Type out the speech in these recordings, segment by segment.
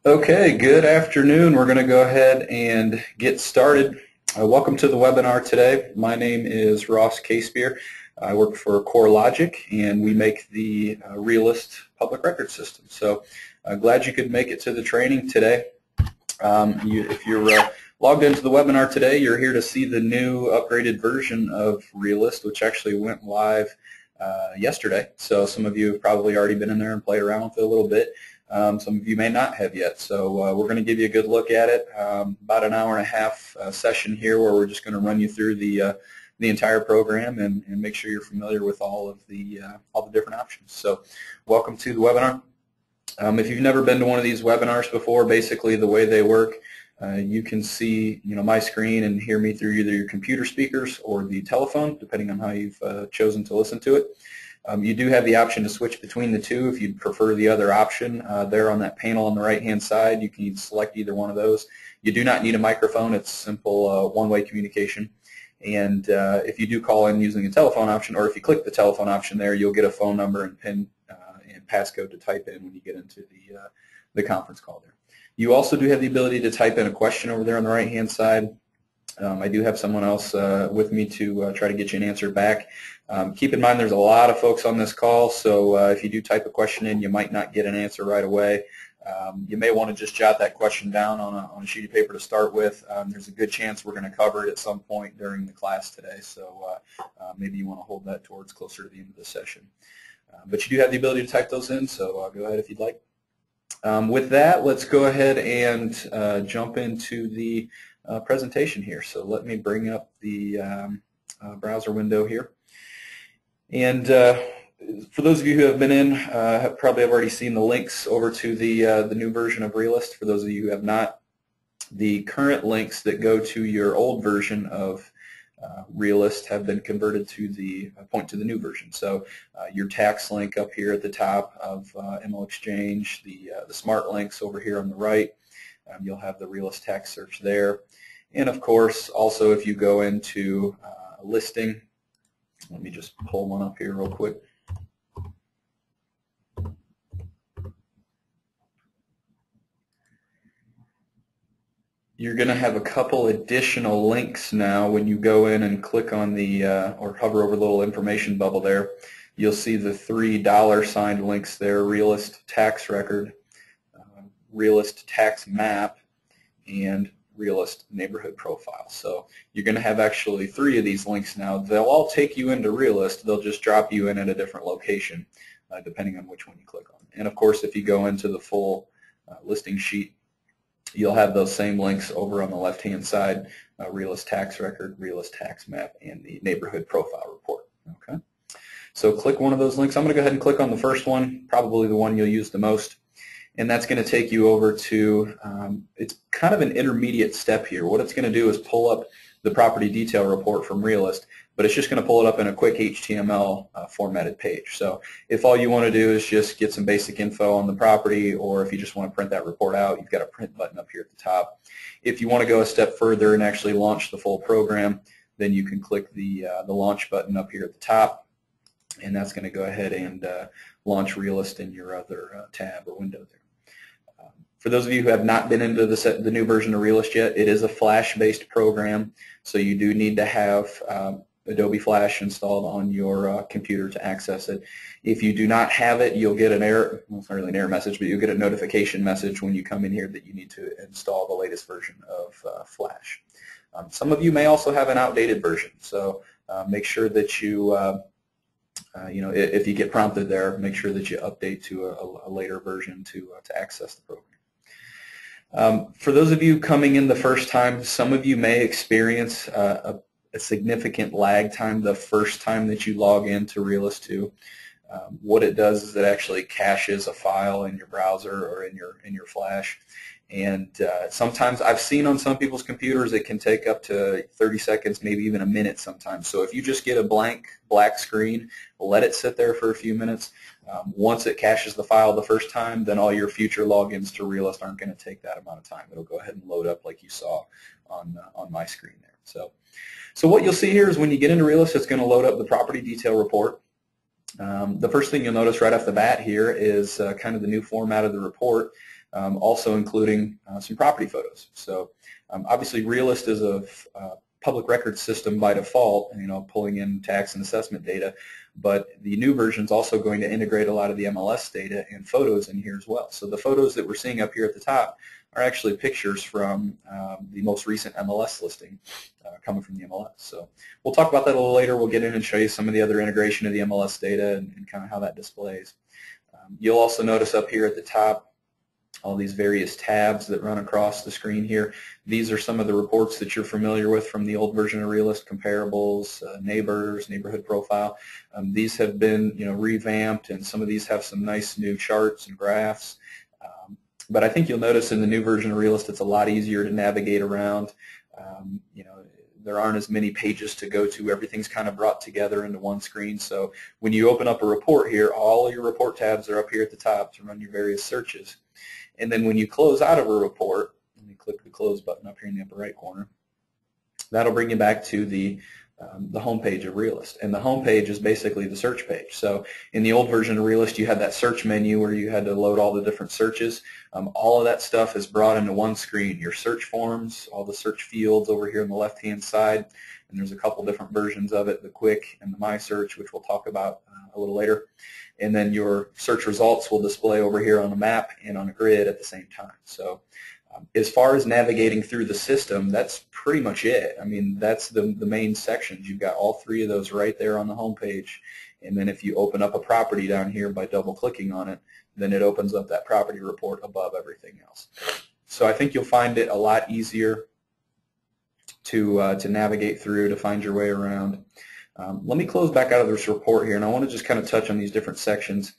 Okay, good afternoon. We're going to go ahead and get started. Welcome to the webinar today. My name is Ross Casebeer. I work for CoreLogic, and we make the Realist public record system. So glad you could make it to the training today. If you're logged into the webinar today, you're here to see the new upgraded version of Realist, which actually went live yesterday. So some of you have probably already been in there and played around with it a little bit. Some of you may not have yet, so we're going to give you a good look at it. About an hour and a half session here where we're just going to run you through the entire program and make sure you're familiar with all the different options. So welcome to the webinar. If you've never been to one of these webinars before, basically the way they work, you can see my screen and hear me through either your computer speakers or the telephone, depending on how you've chosen to listen to it. You do have the option to switch between the two if you'd prefer the other option. There on that panel on the right-hand side, you can select either one of those. You do not need a microphone. It's simple one-way communication. And if you do call in using the telephone option, or if you click the telephone option there, you'll get a phone number and PIN and passcode to type in when you get into the conference call there. You also do have the ability to type in a question over there on the right-hand side. I do have someone else with me to try to get you an answer back. Keep in mind there's a lot of folks on this call, so if you do type a question in, you might not get an answer right away. You may want to just jot that question down on a sheet of paper to start with. There's a good chance we're going to cover it at some point during the class today, so maybe you want to hold that towards closer to the end of the session. But you do have the ability to type those in, so go ahead if you'd like. With that, let's go ahead and jump into the presentation here. So let me bring up the browser window here. And for those of you who have been in, probably have already seen the links over to the new version of Realist. For those of you who have not, the current links that go to your old version of Realist have been converted to point to the new version. So your tax link up here at the top of ML Exchange, the smart links over here on the right, you'll have the Realist Tax Search there. And of course, also if you go into listing, let me just pull one up here real quick. You're going to have a couple additional links now when you go in and click on the, or hover over the little information bubble there. You'll see the $3 signed links there, Realist Tax Record, Realist Tax Map, and Realist Neighborhood Profile. So you're going to have actually 3 of these links now. They'll all take you into Realist. They'll just drop you in at a different location depending on which one you click on. And of course, if you go into the full listing sheet, you'll have those same links over on the left-hand side, Realist Tax Record, Realist Tax Map, and the Neighborhood Profile Report. Okay. So click one of those links. I'm going to go ahead and click on the first one, probably the one you'll use the most. And that's going to take you over to, it's kind of an intermediate step here. What it's going to do is pull up the property detail report from Realist, but it's just going to pull it up in a quick HTML formatted page. So if all you want to do is just get some basic info on the property, or if you just want to print that report out, you've got a print button up here at the top. If you want to go a step further and actually launch the full program, then you can click the launch button up here at the top, and that's going to go ahead and launch Realist in your other tab or window there. For those of you who have not been into the new version of Realist yet, it is a Flash-based program, so you do need to have Adobe Flash installed on your computer to access it. If you do not have it, you'll get an error, well, it's not really an error message, but you'll get a notification message when you come in here that you need to install the latest version of Flash. Some of you may also have an outdated version, so make sure that you if you get prompted there, make sure that you update to a later version to access the program. For those of you coming in the first time, some of you may experience a significant lag time the first time that you log into Realist 2. What it does is it actually caches a file in your browser or in your Flash. And sometimes I've seen on some people's computers it can take up to 30 seconds, maybe even a minute sometimes. So if you just get a blank black screen, let it sit there for a few minutes. Once it caches the file the first time, then all your future logins to Realist aren't going to take that amount of time. It'll go ahead and load up like you saw on my screen there. So what you'll see here is when you get into Realist, it's going to load up the property detail report. The first thing you'll notice right off the bat here is kind of the new format of the report. also including some property photos. So obviously Realist is a public record system by default, pulling in tax and assessment data, but the new version is also going to integrate a lot of the MLS data and photos in here as well. So the photos that we're seeing up here at the top are actually pictures from the most recent MLS listing coming from the MLS. So we'll talk about that a little later. We'll get in and show you some of the other integration of the MLS data and kind of how that displays. You'll also notice up here at the top all these various tabs that run across the screen here. These are some of the reports that you're familiar with from the old version of Realist: comparables, neighbors, neighborhood profile. These have been revamped, and some of these have some nice new charts and graphs. But I think you'll notice in the new version of Realist it's a lot easier to navigate around. There aren't as many pages to go to. Everything's kind of brought together into one screen. So when you open up a report here, all your report tabs are up here at the top to run your various searches. And then when you close out of a report, and you click the close button up here in the upper right corner, that'll bring you back to the home page of Realist. And the home page is basically the search page. So in the old version of Realist, you had that search menu where you had to load all the different searches. All of that stuff is brought into one screen. Your search forms, all the search fields over here on the left-hand side, and there's a couple different versions of it, the Quick and the My Search, which we'll talk about a little later. And then your search results will display over here on a map and on a grid at the same time. So as far as navigating through the system, that's pretty much it. I mean, that's the main sections. You've got all three of those right there on the home page. And then if you open up a property down here by double-clicking on it, then it opens up that property report above everything else. So I think you'll find it a lot easier to navigate through, to find your way around. Let me close back out of this report here, and I want to just kind of touch on these different sections.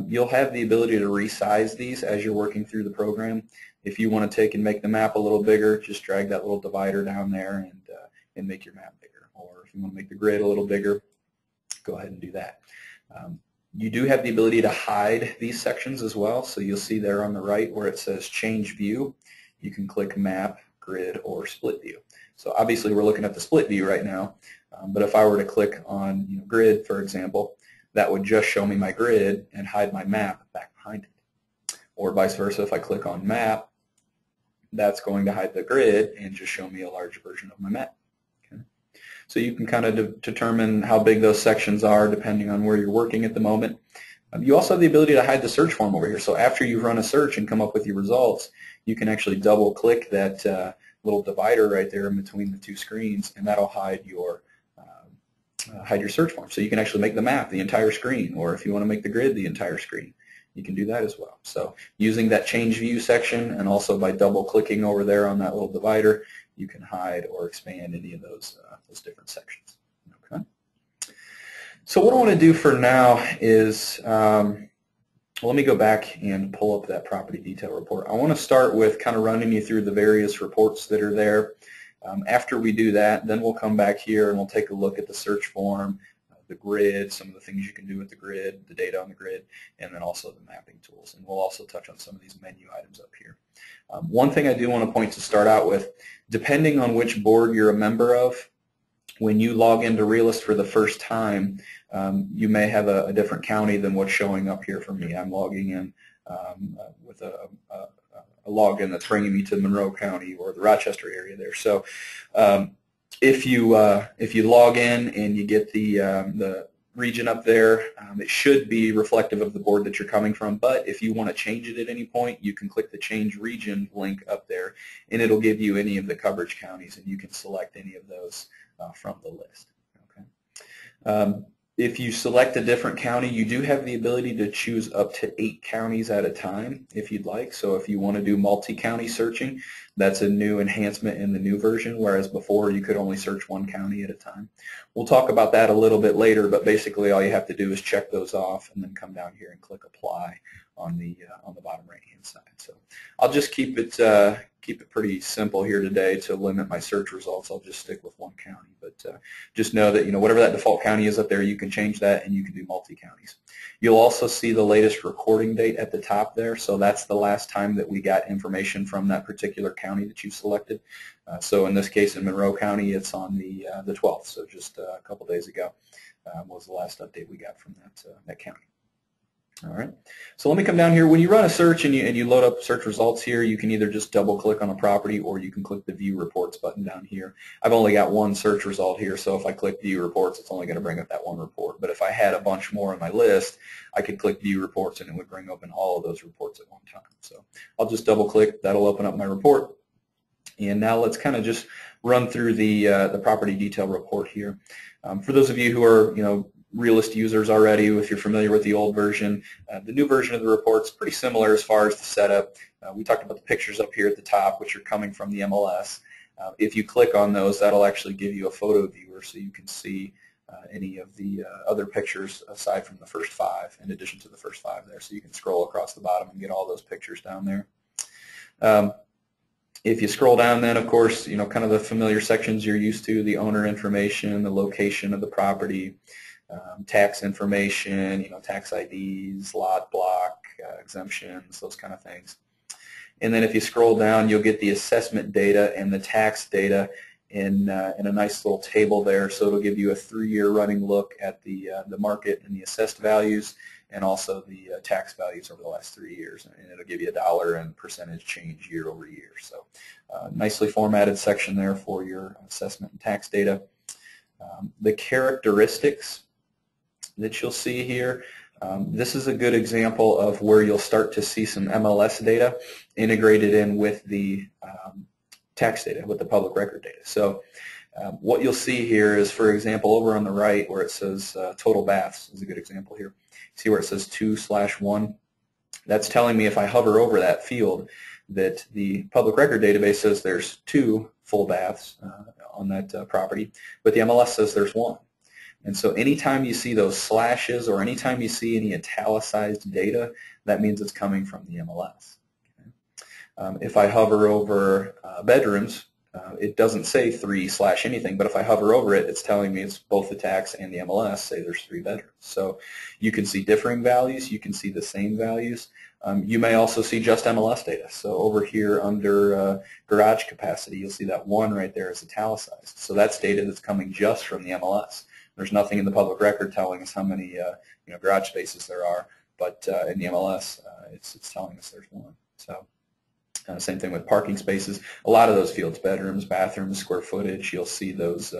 You'll have the ability to resize these as you're working through the program. If you want to take and make the map a little bigger, just drag that little divider down there and make your map bigger. Or if you want to make the grid a little bigger, go ahead and do that. You do have the ability to hide these sections as well. So you'll see there on the right where it says Change View. You can click Map, Grid, or Split View. So obviously we're looking at the split view right now, but if I were to click on Grid, for example, that would just show me my grid and hide my map back behind it. Or vice versa, if I click on Map, that's going to hide the grid and just show me a larger version of my map. Okay. So you can kind of determine how big those sections are depending on where you're working at the moment. You also have the ability to hide the search form over here. So after you run a search and come up with your results, you can actually double click that little divider right there in between the two screens, and that'll hide your search form. So you can actually make the map the entire screen, or if you want to make the grid the entire screen, you can do that as well. So using that Change View section, and also by double clicking over there on that little divider, you can hide or expand any of those different sections. Okay. So what I want to do for now is let me go back and pull up that property detail report. I want to start with kind of running you through the various reports that are there. After we do that, then we'll come back here and we'll take a look at the search form, the grid, some of the things you can do with the grid, the data on the grid, and then also the mapping tools. And we'll also touch on some of these menu items up here. One thing I do want to point to start out with, depending on which board you're a member of, when you log into Realist for the first time, you may have a different county than what's showing up here for me. I'm logging in with a login that's bringing me to Monroe County or the Rochester area there. So if you log in and you get the region up there, it should be reflective of the board that you're coming from. But if you want to change it at any point, you can click the Change Region link up there, and it'll give you any of the coverage counties, and you can select any of those from the list. Okay. If you select a different county, you do have the ability to choose up to 8 counties at a time if you'd like. So if you want to do multi-county searching, that's a new enhancement in the new version, whereas before you could only search one county at a time. We'll talk about that a little bit later, but basically all you have to do is check those off and then come down here and click Apply on the bottom right-hand side. So I'll just keep it pretty simple here today to limit my search results. I'll just stick with one county, but just know that whatever that default county is up there, you can change that and you can do multi-counties. You'll also see the latest recording date at the top there, so that's the last time that we got information from that particular county that you selected. So in this case, in Monroe County, it's on the 12th, so just a couple days ago was the last update we got from that county. All right. So let me come down here. When you run a search and you load up search results here, you can either just double click on a property or you can click the View Reports button down here. I've only got one search result here, so if I click View Reports, it's only going to bring up that one report. But if I had a bunch more on my list, I could click View Reports and it would bring open all of those reports at one time. So I'll just double click. That'll open up my report. And now let's kind of just run through the property detail report here. For those of you who are, Realist users already, if you're familiar with the old version, the new version of the report is pretty similar as far as the setup. We talked about the pictures up here at the top, which are coming from the MLS. If you click on those, that'll actually give you a photo viewer so you can see any of the other pictures aside from the first 5, in addition to the first 5 there. So you can scroll across the bottom and get all those pictures down there. If you scroll down then, of course, kind of the familiar sections you're used to, the owner information, the location of the property, tax information, tax IDs, lot, block, exemptions, those kind of things. And then if you scroll down, you'll get the assessment data and the tax data in a nice little table there. So it'll give you a 3-year running look at the market and the assessed values, and also the tax values over the last 3 years. And it'll give you a dollar and percentage change year over year. So nicely formatted section there for your assessment and tax data. The characteristics that you'll see here, this is a good example of where you'll start to see some MLS data integrated in with the tax data, with the public record data. So what you'll see here is, for example, over on the right where it says total baths is a good example here. See where it says 2/1? That's telling me if I hover over that field that the public record database says there's 2 full baths on that property, but the MLS says there's 1. And so anytime you see those slashes or anytime you see any italicized data, that means it's coming from the MLS. Okay? If I hover over bedrooms, it doesn't say 3/ anything, but if I hover over it, it's telling me it's both the tax and the MLS say there's 3 bedrooms. So you can see differing values, you can see the same values. You may also see just MLS data. So over here under garage capacity, you'll see that 1 right there is italicized. So that's data that's coming just from the MLS. There's nothing in the public record telling us how many garage spaces there are, but in the MLS, it's telling us there's 1. So same thing with parking spaces. A lot of those fields, bedrooms, bathrooms, square footage, you'll see those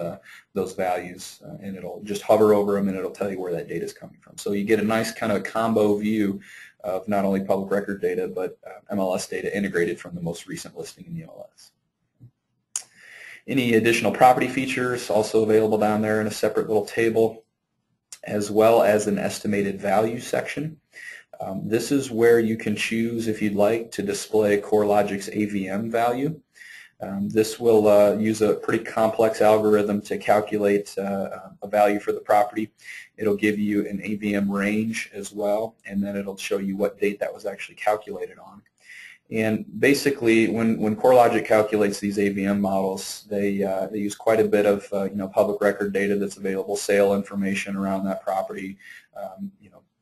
values, and it'll just hover over them, and it'll tell you where that data is coming from. So you get a nice kind of combo view of not only public record data, but MLS data integrated from the most recent listing in the MLS. Any additional property features also available down there in a separate little table, as well as an estimated value section. This is where you can choose, if you'd like, to display CoreLogic's AVM value. This will use a pretty complex algorithm to calculate a value for the property. It'll give you an AVM range as well, and then it'll show you what date that was actually calculated on. And basically, when CoreLogic calculates these AVM models, they use quite a bit of public record data that's available, sale information around that property,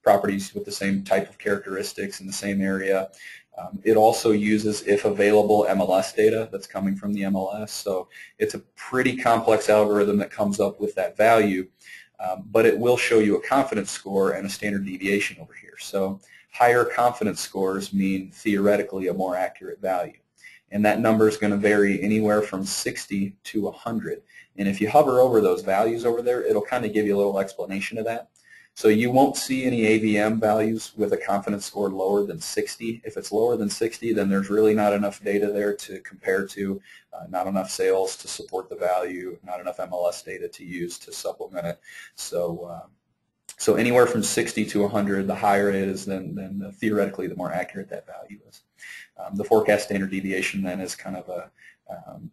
properties with the same type of characteristics in the same area. It also uses, if available, MLS data that's coming from the MLS. So it's a pretty complex algorithm that comes up with that value, but it will show you a confidence score and a standard deviation over here. So higher confidence scores mean theoretically a more accurate value. And that number is going to vary anywhere from 60 to 100. And if you hover over those values over there, it'll kind of give you a little explanation of that. So you won't see any AVM values with a confidence score lower than 60. If it's lower than 60, then there's really not enough data there to compare to, not enough sales to support the value, not enough MLS data to use to supplement it. So anywhere from 60 to 100, the higher it is, then theoretically the more accurate that value is. The forecast standard deviation then is kind of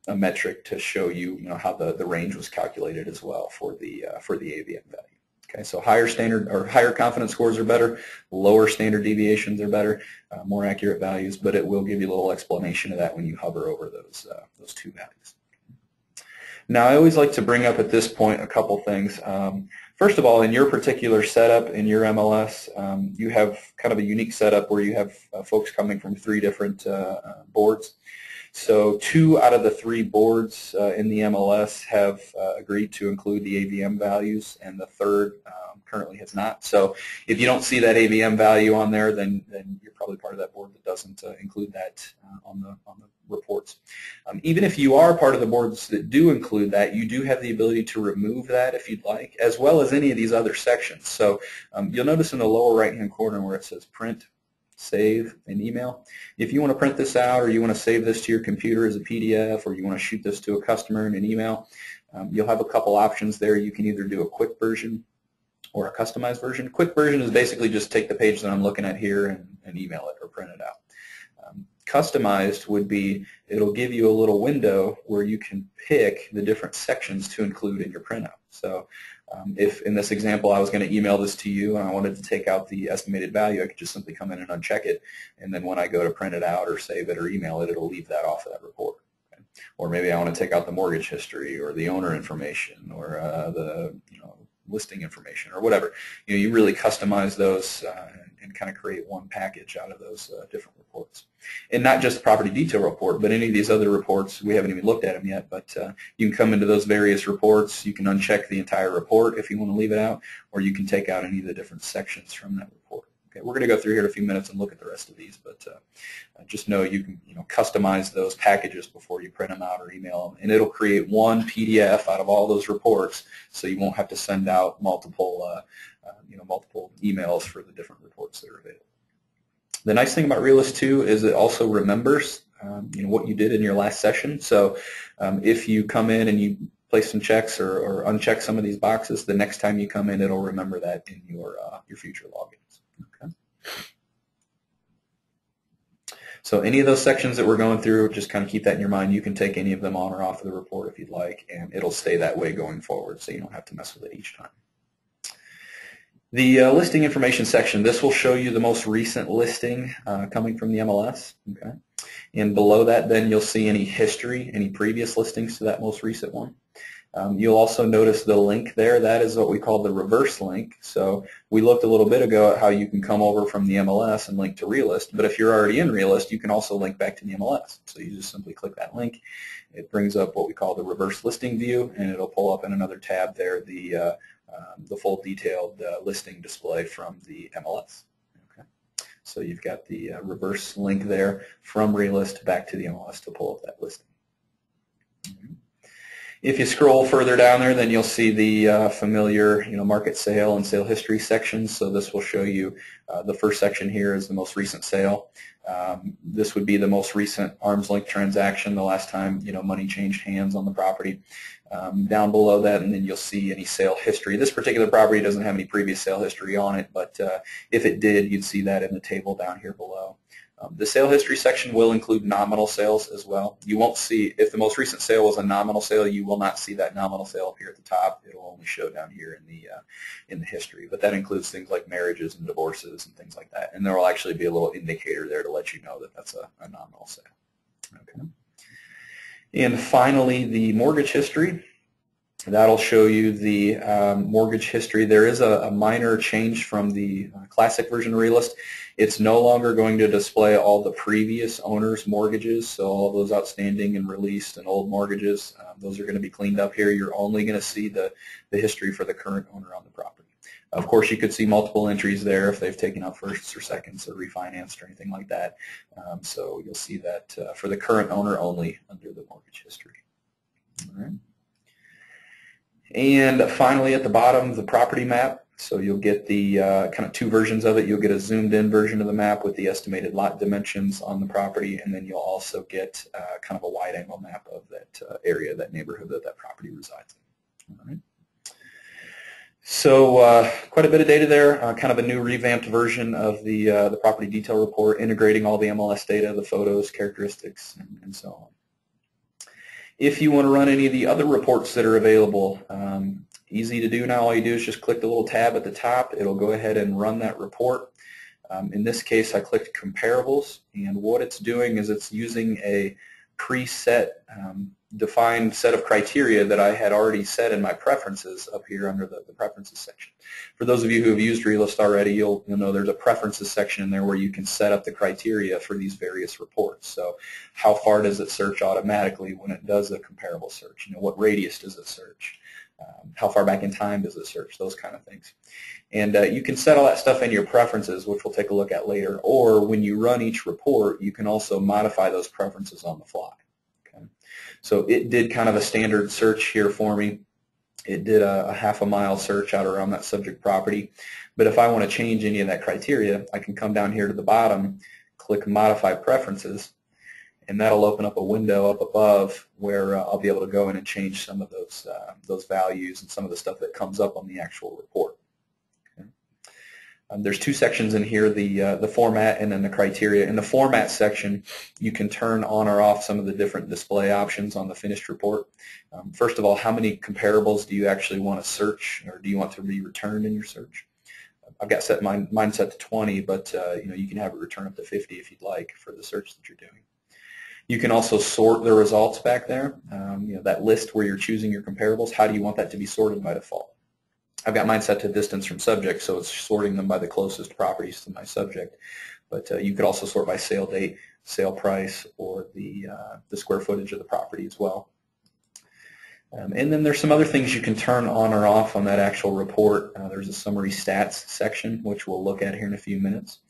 a metric to show you, how the range was calculated as well for the AVM value. Okay, so higher standard or higher confidence scores are better, lower standard deviations are better, more accurate values, but it will give you a little explanation of that when you hover over those 2 values. Now, I always like to bring up at this point a couple things. First of all, in your particular setup in your MLS, you have kind of a unique setup where you have folks coming from 3 different boards. So 2 out of the 3 boards in the MLS have agreed to include the AVM values, and the third currently has not. So if you don't see that AVM value on there, then you're probably part of that board that doesn't include that on the reports. Even if you are part of the boards that do include that, you do have the ability to remove that if you'd like, as well as any of these other sections. So you'll notice in the lower right-hand corner where it says print, save, and email. If you want to print this out, or you want to save this to your computer as a PDF, or you want to shoot this to a customer in an email, you'll have a couple options there. You can either do a quick version or a customized version. Quick version is basically just take the page that I'm looking at here and email it or print it out. Customized would be, it'll give you a little window where you can pick the different sections to include in your printout. So if in this example I was going to email this to you and I wanted to take out the estimated value, I could just simply come in and uncheck it, and then when I go to print it out or save it or email it, it'll leave that off of that report. Okay? Or maybe I want to take out the mortgage history or the owner information or the listing information or whatever. You really customize those and kind of create one package out of those different reports. And not just the property detail report, but any of these other reports. We haven't even looked at them yet, but you can come into those various reports. You can uncheck the entire report if you want to leave it out, or you can take out any of the different sections from that report. Okay, we're going to go through here in a few minutes and look at the rest of these, but just know you can customize those packages before you print them out or email them, and it'll create one PDF out of all those reports, so you won't have to send out multiple multiple emails for the different reports that are available. The nice thing about Realist 2 is it also remembers what you did in your last session. So if you come in and you place some checks or uncheck some of these boxes, the next time you come in, it'll remember that in your future logins. Okay. So any of those sections that we're going through, just kind of keep that in your mind. You can take any of them on or off of the report if you'd like, and it'll stay that way going forward, so you don't have to mess with it each time. The listing information section, this will show you the most recent listing coming from the MLS. Okay. And below that, then you'll see any history, any previous listings to that most recent one. You'll also notice the link there. That is what we call the reverse link. So we looked a little bit ago at how you can come over from the MLS and link to Realist, but if you're already in Realist, you can also link back to the MLS. So you just simply click that link. It brings up what we call the reverse listing view, and it'll pull up in another tab there the full detailed listing display from the MLS. Okay. So you've got the reverse link there from Realist back to the MLS to pull up that listing. Mm-hmm. If you scroll further down there, then you'll see the familiar market sale and sale history sections. So this will show you the first section here is the most recent sale. This would be the most recent arm's length transaction, the last time money changed hands on the property. Down below that, and then you'll see any sale history. This particular property doesn't have any previous sale history on it, but if it did, you'd see that in the table down here below. The sale history section will include nominal sales as well. You won't see, if the most recent sale was a nominal sale, you will not see that nominal sale up here at the top. It'll only show down here in the history. But that includes things like marriages and divorces and things like that. And there will actually be a little indicator there to let you know that that's a nominal sale. Okay. And finally, the mortgage history. That'll show you the mortgage history. There is a minor change from the classic version of Realist. It's no longer going to display all the previous owner's mortgages, so all those outstanding and released and old mortgages. Those are going to be cleaned up here. You're only going to see the history for the current owner on the property. Of course, you could see multiple entries there if they've taken out firsts or seconds or refinanced or anything like that. So you'll see that for the current owner only under the mortgage history. All right. And finally, at the bottom, the property map. So you'll get the kind of two versions of it. You'll get a zoomed-in version of the map with the estimated lot dimensions on the property, and then you'll also get kind of a wide-angle map of that area, that neighborhood that property resides in. All right. So quite a bit of data there, kind of a new revamped version of the property detail report, integrating all the MLS data, the photos, characteristics, and so on. If you want to run any of the other reports that are available, easy to do now. All you do is just click the little tab at the top. It'll go ahead and run that report. In this case, I clicked comparables, and what it's doing is it's using a preset defined set of criteria that I had already set in my preferences up here under the preferences section. For those of you who have used Realist already, you'll know there's a preferences section in there where you can set up the criteria for these various reports. So how far does it search automatically when it does a comparable search? What radius does it search? How far back in time does it search? Those kind of things. And you can set all that stuff in your preferences, which we'll take a look at later, or when you run each report, you can also modify those preferences on the fly. So it did kind of a standard search here for me. It did a half-a-mile search out around that subject property. But if I want to change any of that criteria, I can come down here to the bottom, click Modify Preferences, and that'll open up a window up above where I'll be able to go in and change some of those values and some of the stuff that comes up on the actual report. There's two sections in here, the format and then the criteria. In the format section, you can turn on or off some of the different display options on the finished report. First of all, how many comparables do you actually want to search, or do you want to be returned in your search? I've got mine set to 20, but you can have it return up to 50 if you'd like for the search that you're doing. You can also sort the results back there. That list where you're choosing your comparables, how do you want that to be sorted by default? I've got mine set to distance from subject, so it's sorting them by the closest properties to my subject. But you could also sort by sale date, sale price, or the square footage of the property as well. And then there's some other things you can turn on or off on that actual report. There's a summary stats section, which we'll look at here in a few minutes.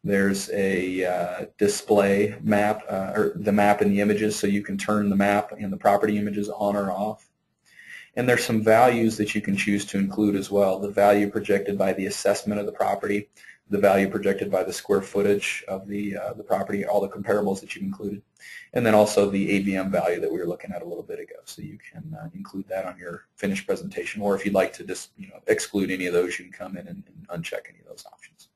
There's a display map, or the map and the images, so you can turn the map and the property images on or off. And there's some values that you can choose to include as well. The value projected by the assessment of the property, the value projected by the square footage of the property, all the comparables that you've included, and then also the AVM value that we were looking at a little bit ago. So you can include that on your finished presentation, or if you'd like to just exclude any of those, you can come in and uncheck any of those options.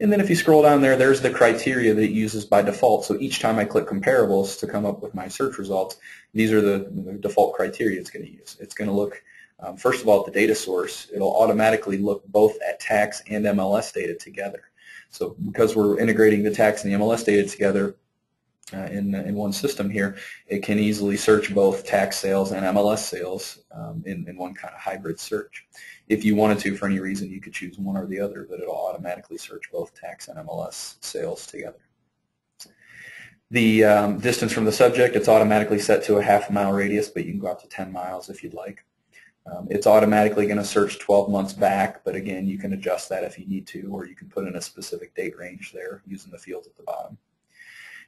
And then if you scroll down there, there's the criteria that it uses by default. So each time I click comparables to come up with my search results, these are the default criteria it's going to use. It's going to look, first of all, at the data source. It'll automatically look both at tax and MLS data together. So because we're integrating the tax and the MLS data together in one system here, it can easily search both tax sales and MLS sales in one kind of hybrid search. If you wanted to, for any reason, you could choose one or the other, but it'll automatically search both tax and MLS sales together. The distance from the subject, it's automatically set to a half-mile radius, but you can go out to 10 miles if you'd like. It's automatically going to search 12 months back, but again, you can adjust that if you need to, or you can put in a specific date range there using the fields at the bottom.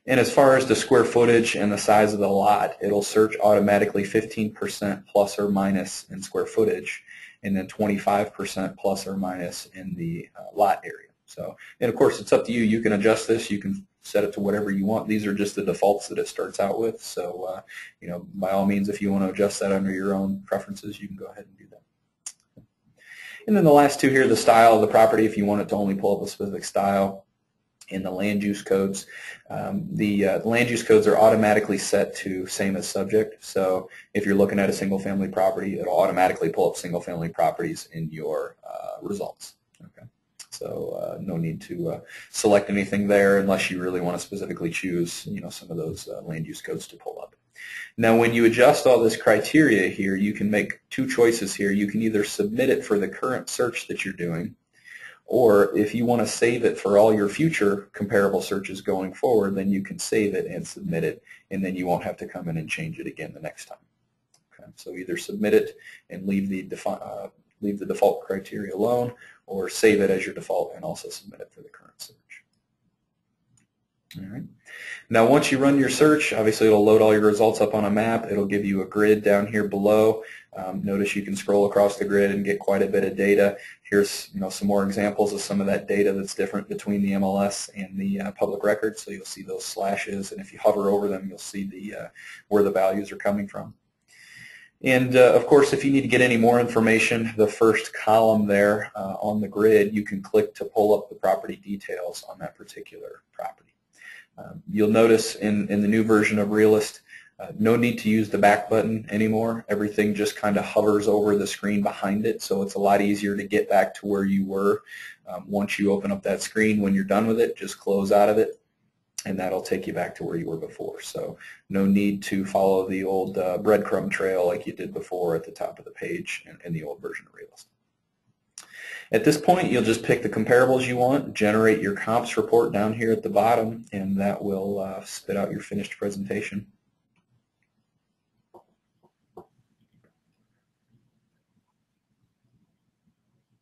And as far as the square footage and the size of the lot, it'll search automatically 15% plus or minus in square footage, and then 25% plus or minus in the lot area. So, and of course, it's up to you. You can adjust this. You can set it to whatever you want. These are just the defaults that it starts out with. So, by all means, if you want to adjust that under your own preferences, you can go ahead and do that. And then the last two here, the style of the property, if you want it to only pull up a specific style. In the land use codes, the land use codes are automatically set to same as subject. So if you're looking at a single-family property, it'll automatically pull up single-family properties in your results. Okay, so no need to select anything there unless you really want to specifically choose, some of those land use codes to pull up. Now, when you adjust all this criteria here, you can make two choices here. You can either submit it for the current search that you're doing, or if you want to save it for all your future comparable searches going forward, then you can save it and submit it, and then you won't have to come in and change it again the next time. Okay? So either submit it and leave the default criteria alone, or save it as your default and also submit it for the current search. All right. Now, once you run your search, obviously it'll load all your results up on a map. It'll give you a grid down here below. Notice you can scroll across the grid and get quite a bit of data. Here's some more examples of some of that data that's different between the MLS and the public record. So you'll see those slashes, and if you hover over them, you'll see where the values are coming from. And of course, if you need to get any more information, the first column there on the grid, you can click to pull up the property details on that particular property. You'll notice in the new version of Realist, no need to use the back button anymore. Everything just kind of hovers over the screen behind it, so it's a lot easier to get back to where you were. Once you open up that screen, when you're done with it, just close out of it, and that'll take you back to where you were before. So no need to follow the old breadcrumb trail like you did before at the top of the page in the old version of Realist. At this point, you'll just pick the comparables you want, generate your comps report down here at the bottom, and that will spit out your finished presentation.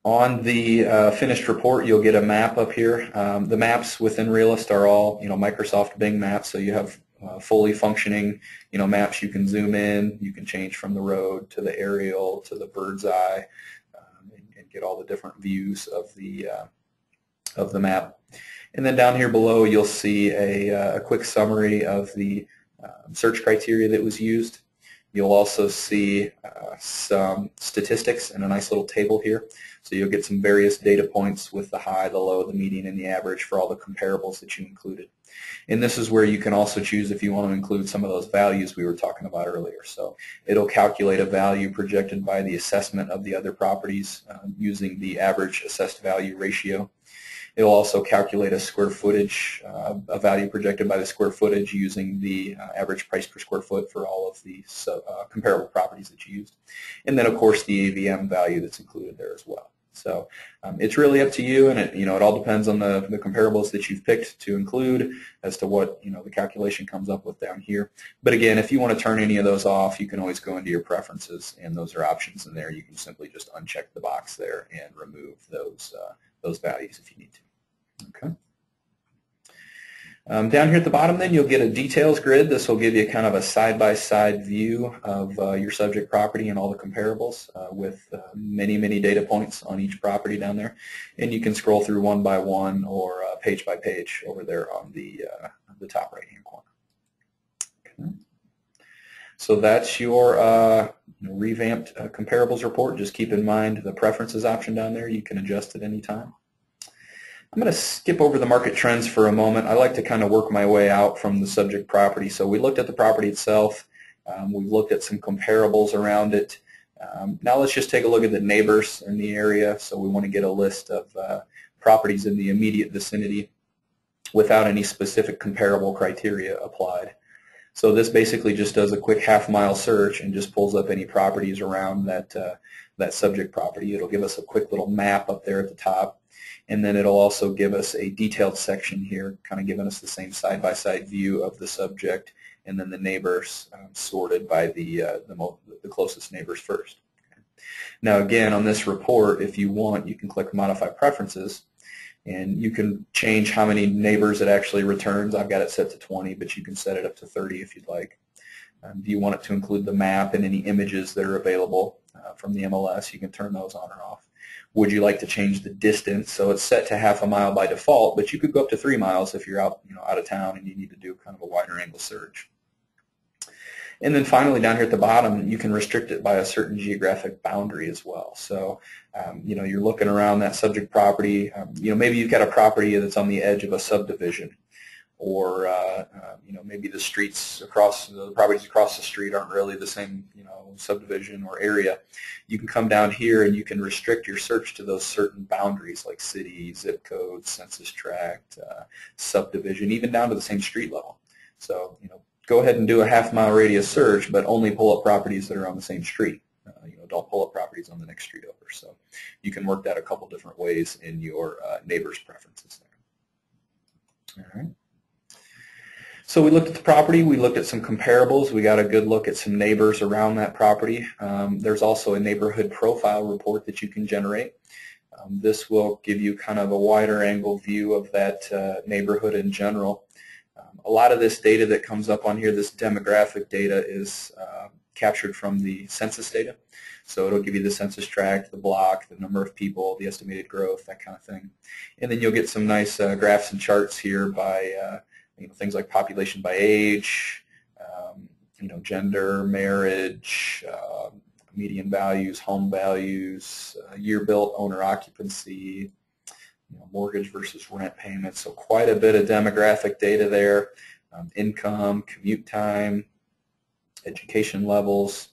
On the finished report, you'll get a map up here. The maps within Realist are all, Microsoft Bing maps, so you have fully functioning, maps. You can zoom in, you can change from the road to the aerial to the bird's eye, and get all the different views of the map. And then down here below, you'll see a quick summary of the search criteria that was used. You'll also see some statistics and a nice little table here. So you'll get some various data points with the high, the low, the median, and the average for all the comparables that you included. And this is where you can also choose if you want to include some of those values we were talking about earlier. So it'll calculate a value projected by the assessment of the other properties using the average assessed value ratio. It'll also calculate a square footage, a value projected by the square footage using the average price per square foot for all of the comparable properties that you used. And then, of course, the AVM value that's included there as well. So it's really up to you, and it all depends on the comparables that you've picked to include as to what the calculation comes up with down here. But again, if you want to turn any of those off, you can always go into your preferences, and those are options in there. You can simply just uncheck the box there and remove those values if you need to. Okay. Down here at the bottom, then, you'll get a details grid. This will give you kind of a side-by-side view of your subject property and all the comparables with many, many data points on each property down there. And you can scroll through one by one or page by page over there on the top right-hand corner. Okay. So that's your revamped comparables report. Just keep in mind the preferences option down there. You can adjust at any time. I'm going to skip over the market trends for a moment. I like to kind of work my way out from the subject property. So we looked at the property itself. We've looked at some comparables around it. Now let's just take a look at the neighbors in the area. So we want to get a list of properties in the immediate vicinity without any specific comparable criteria applied. So this basically just does a quick half-mile search and just pulls up any properties around that subject property. It'll give us a quick little map up there at the top. And then it'll also give us a detailed section here, kind of giving us the same side-by-side view of the subject, and then the neighbors sorted by the closest neighbors first. Okay. Now again, on this report, if you want, you can click Modify Preferences, and you can change how many neighbors it actually returns. I've got it set to 20, but you can set it up to 30 if you'd like. Do you want it to include the map and any images that are available from the MLS? You can turn those on or off. Would you like to change the distance? So it's set to half a mile by default, but you could go up to 3 miles if you're out of town and you need to do kind of a wider angle search. And then finally, down here at the bottom, you can restrict it by a certain geographic boundary as well. So, you're looking around that subject property. Maybe you've got a property that's on the edge of a subdivision, or maybe the properties across the street aren't really the same subdivision or area. You can come down here and you can restrict your search to those certain boundaries like city, zip code, census tract, subdivision, even down to the same street level. So go ahead and do a half-mile radius search, but only pull up properties that are on the same street. Don't pull up properties on the next street over. So you can work that a couple different ways in your neighbor's preferences there. All right. So we looked at the property, we looked at some comparables, we got a good look at some neighbors around that property. There's also a neighborhood profile report that you can generate. This will give you kind of a wider angle view of that neighborhood in general. A lot of this data that comes up on here, this demographic data, is captured from the census data. So it'll give you the census tract, the block, the number of people, the estimated growth, that kind of thing. And then you'll get some nice graphs and charts here by things like population by age, gender, marriage, median values, home values, year built, owner occupancy, mortgage versus rent payments. So quite a bit of demographic data there, income, commute time, education levels.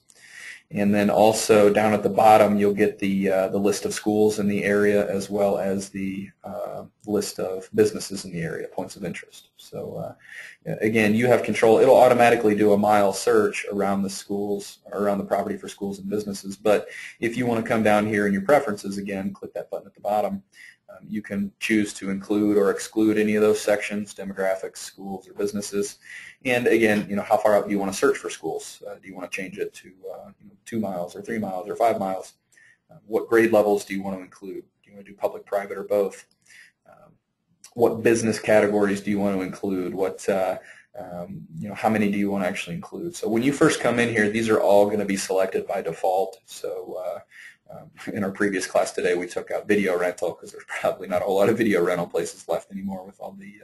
And then also down at the bottom, you'll get the list of schools in the area, as well as the list of businesses in the area, points of interest. So again, you have control. It'll automatically do a mile search around the schools, around the property for schools and businesses. But if you want to come down here in your preferences, again, click that button at the bottom. You can choose to include or exclude any of those sections, demographics, schools, or businesses. And again, how far out do you want to search for schools? Do you want to change it to 2 miles or 3 miles or 5 miles? What grade levels do you want to include? Do you want to do public, private, or both? What business categories do you want to include? How many do you want to actually include? So when you first come in here, these are all going to be selected by default. So in our previous class today, we took out video rental because there's probably not a whole lot of video rental places left anymore with all the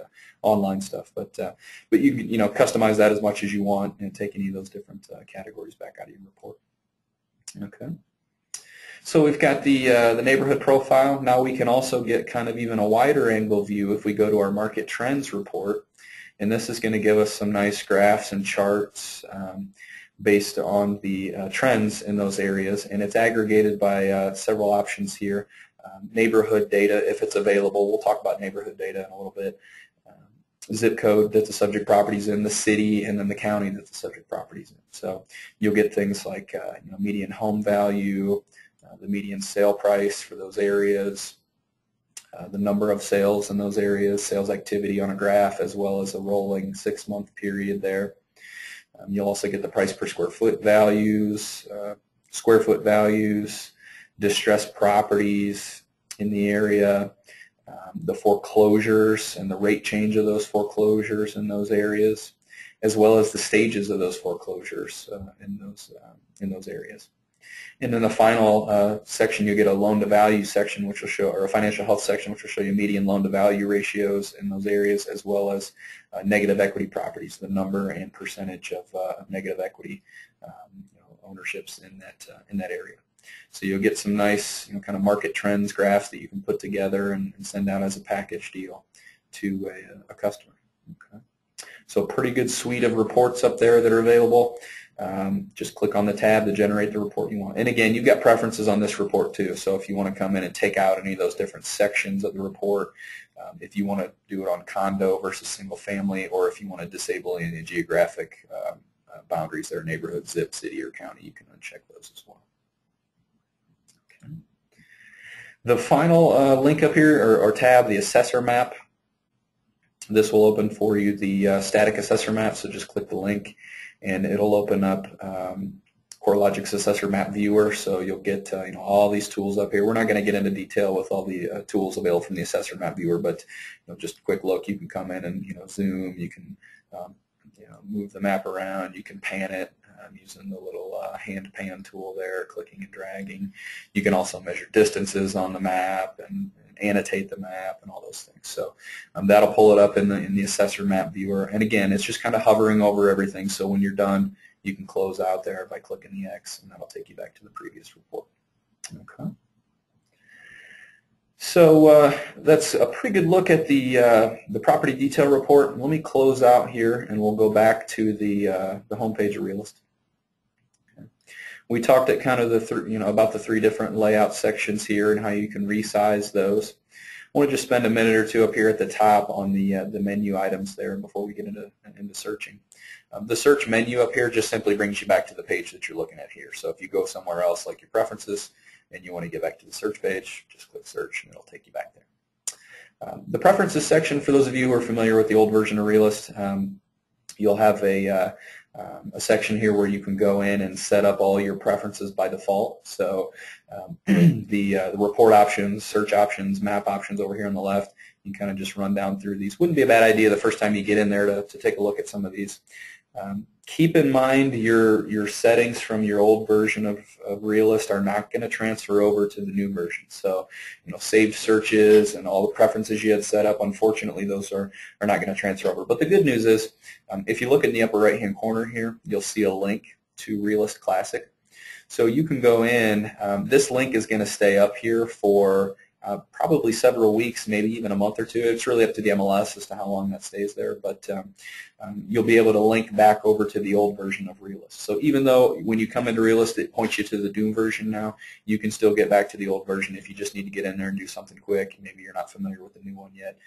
online stuff. But you customize that as much as you want and take any of those different categories back out of your report. Okay. So we've got the neighborhood profile. Now we can also get kind of even a wider angle view if we go to our market trends report. And this is going to give us some nice graphs and charts based on the trends in those areas. And it's aggregated by several options here. Neighborhood data, if it's available. We'll talk about neighborhood data in a little bit. Zip code that the subject property's in, the city, and then the county that the subject property's in. So you'll get things like median home value, the median sale price for those areas, the number of sales in those areas, sales activity on a graph, as well as a rolling 6-month period there. You'll also get the price per square foot values, square foot values, distressed properties in the area, the foreclosures and the rate change of those foreclosures in those areas, as well as the stages of those foreclosures in those areas. And then the final section, you get a loan-to-value section, which will show, or a financial health section, which will show you median loan-to-value ratios in those areas, as well as negative equity properties, the number and percentage of negative equity ownerships in that area. So you'll get some nice, kind of market trends graphs that you can put together and send out as a package deal to a customer. Okay. So a pretty good suite of reports up there that are available. Just click on the tab to generate the report you want. And again, you've got preferences on this report too. So if you want to come in and take out any of those different sections of the report, if you want to do it on condo versus single family, or if you want to disable any of the geographic boundaries there, neighborhood, zip, city, or county, you can uncheck those as well. Okay. The final link up here, or tab, the Assessor Map. This will open for you the static Assessor Map, so just click the link and it'll open up CoreLogic's Assessor Map Viewer, so you'll get all these tools up here. We're not going to get into detail with all the tools available from the Assessor Map Viewer, but just a quick look. You can come in and zoom. You can move the map around. You can pan it using the little hand pan tool there, clicking and dragging. You can also measure distances on the map and annotate the map and all those things. So that'll pull it up in the Assessor Map Viewer. And again, it's just kind of hovering over everything. So when you're done, you can close out there by clicking the X, and that'll take you back to the previous report. Okay. So that's a pretty good look at the property detail report. Let me close out here, and we'll go back to the home page of Realist. Okay. We talked at kind of about the 3 different layout sections here and how you can resize those. I want to just spend a minute or two up here at the top on the menu items there before we get into searching. The search menu up here just simply brings you back to the page that you're looking at here. So if you go somewhere else like your preferences and you want to get back to the search page, just click search and it'll take you back there. The preferences section, for those of you who are familiar with the old version of Realist, you'll have a section here where you can go in and set up all your preferences by default. So the report options, search options, map options over here on the left, you can kind of just run down through these. Wouldn't be a bad idea the first time you get in there to take a look at some of these. Keep in mind your settings from your old version of Realist are not going to transfer over to the new version. So, saved searches and all the preferences you had set up, unfortunately, those are not going to transfer over. But the good news is, if you look in the upper right-hand corner here, you'll see a link to Realist Classic. So you can go in. This link is going to stay up here for probably several weeks, maybe even a month or two. It's really up to the MLS as to how long that stays there, but you'll be able to link back over to the old version of Realist. So even though when you come into Realist it points you to the Doom version now, you can still get back to the old version if you just need to get in there and do something quick. Maybe you're not familiar with the new one yet.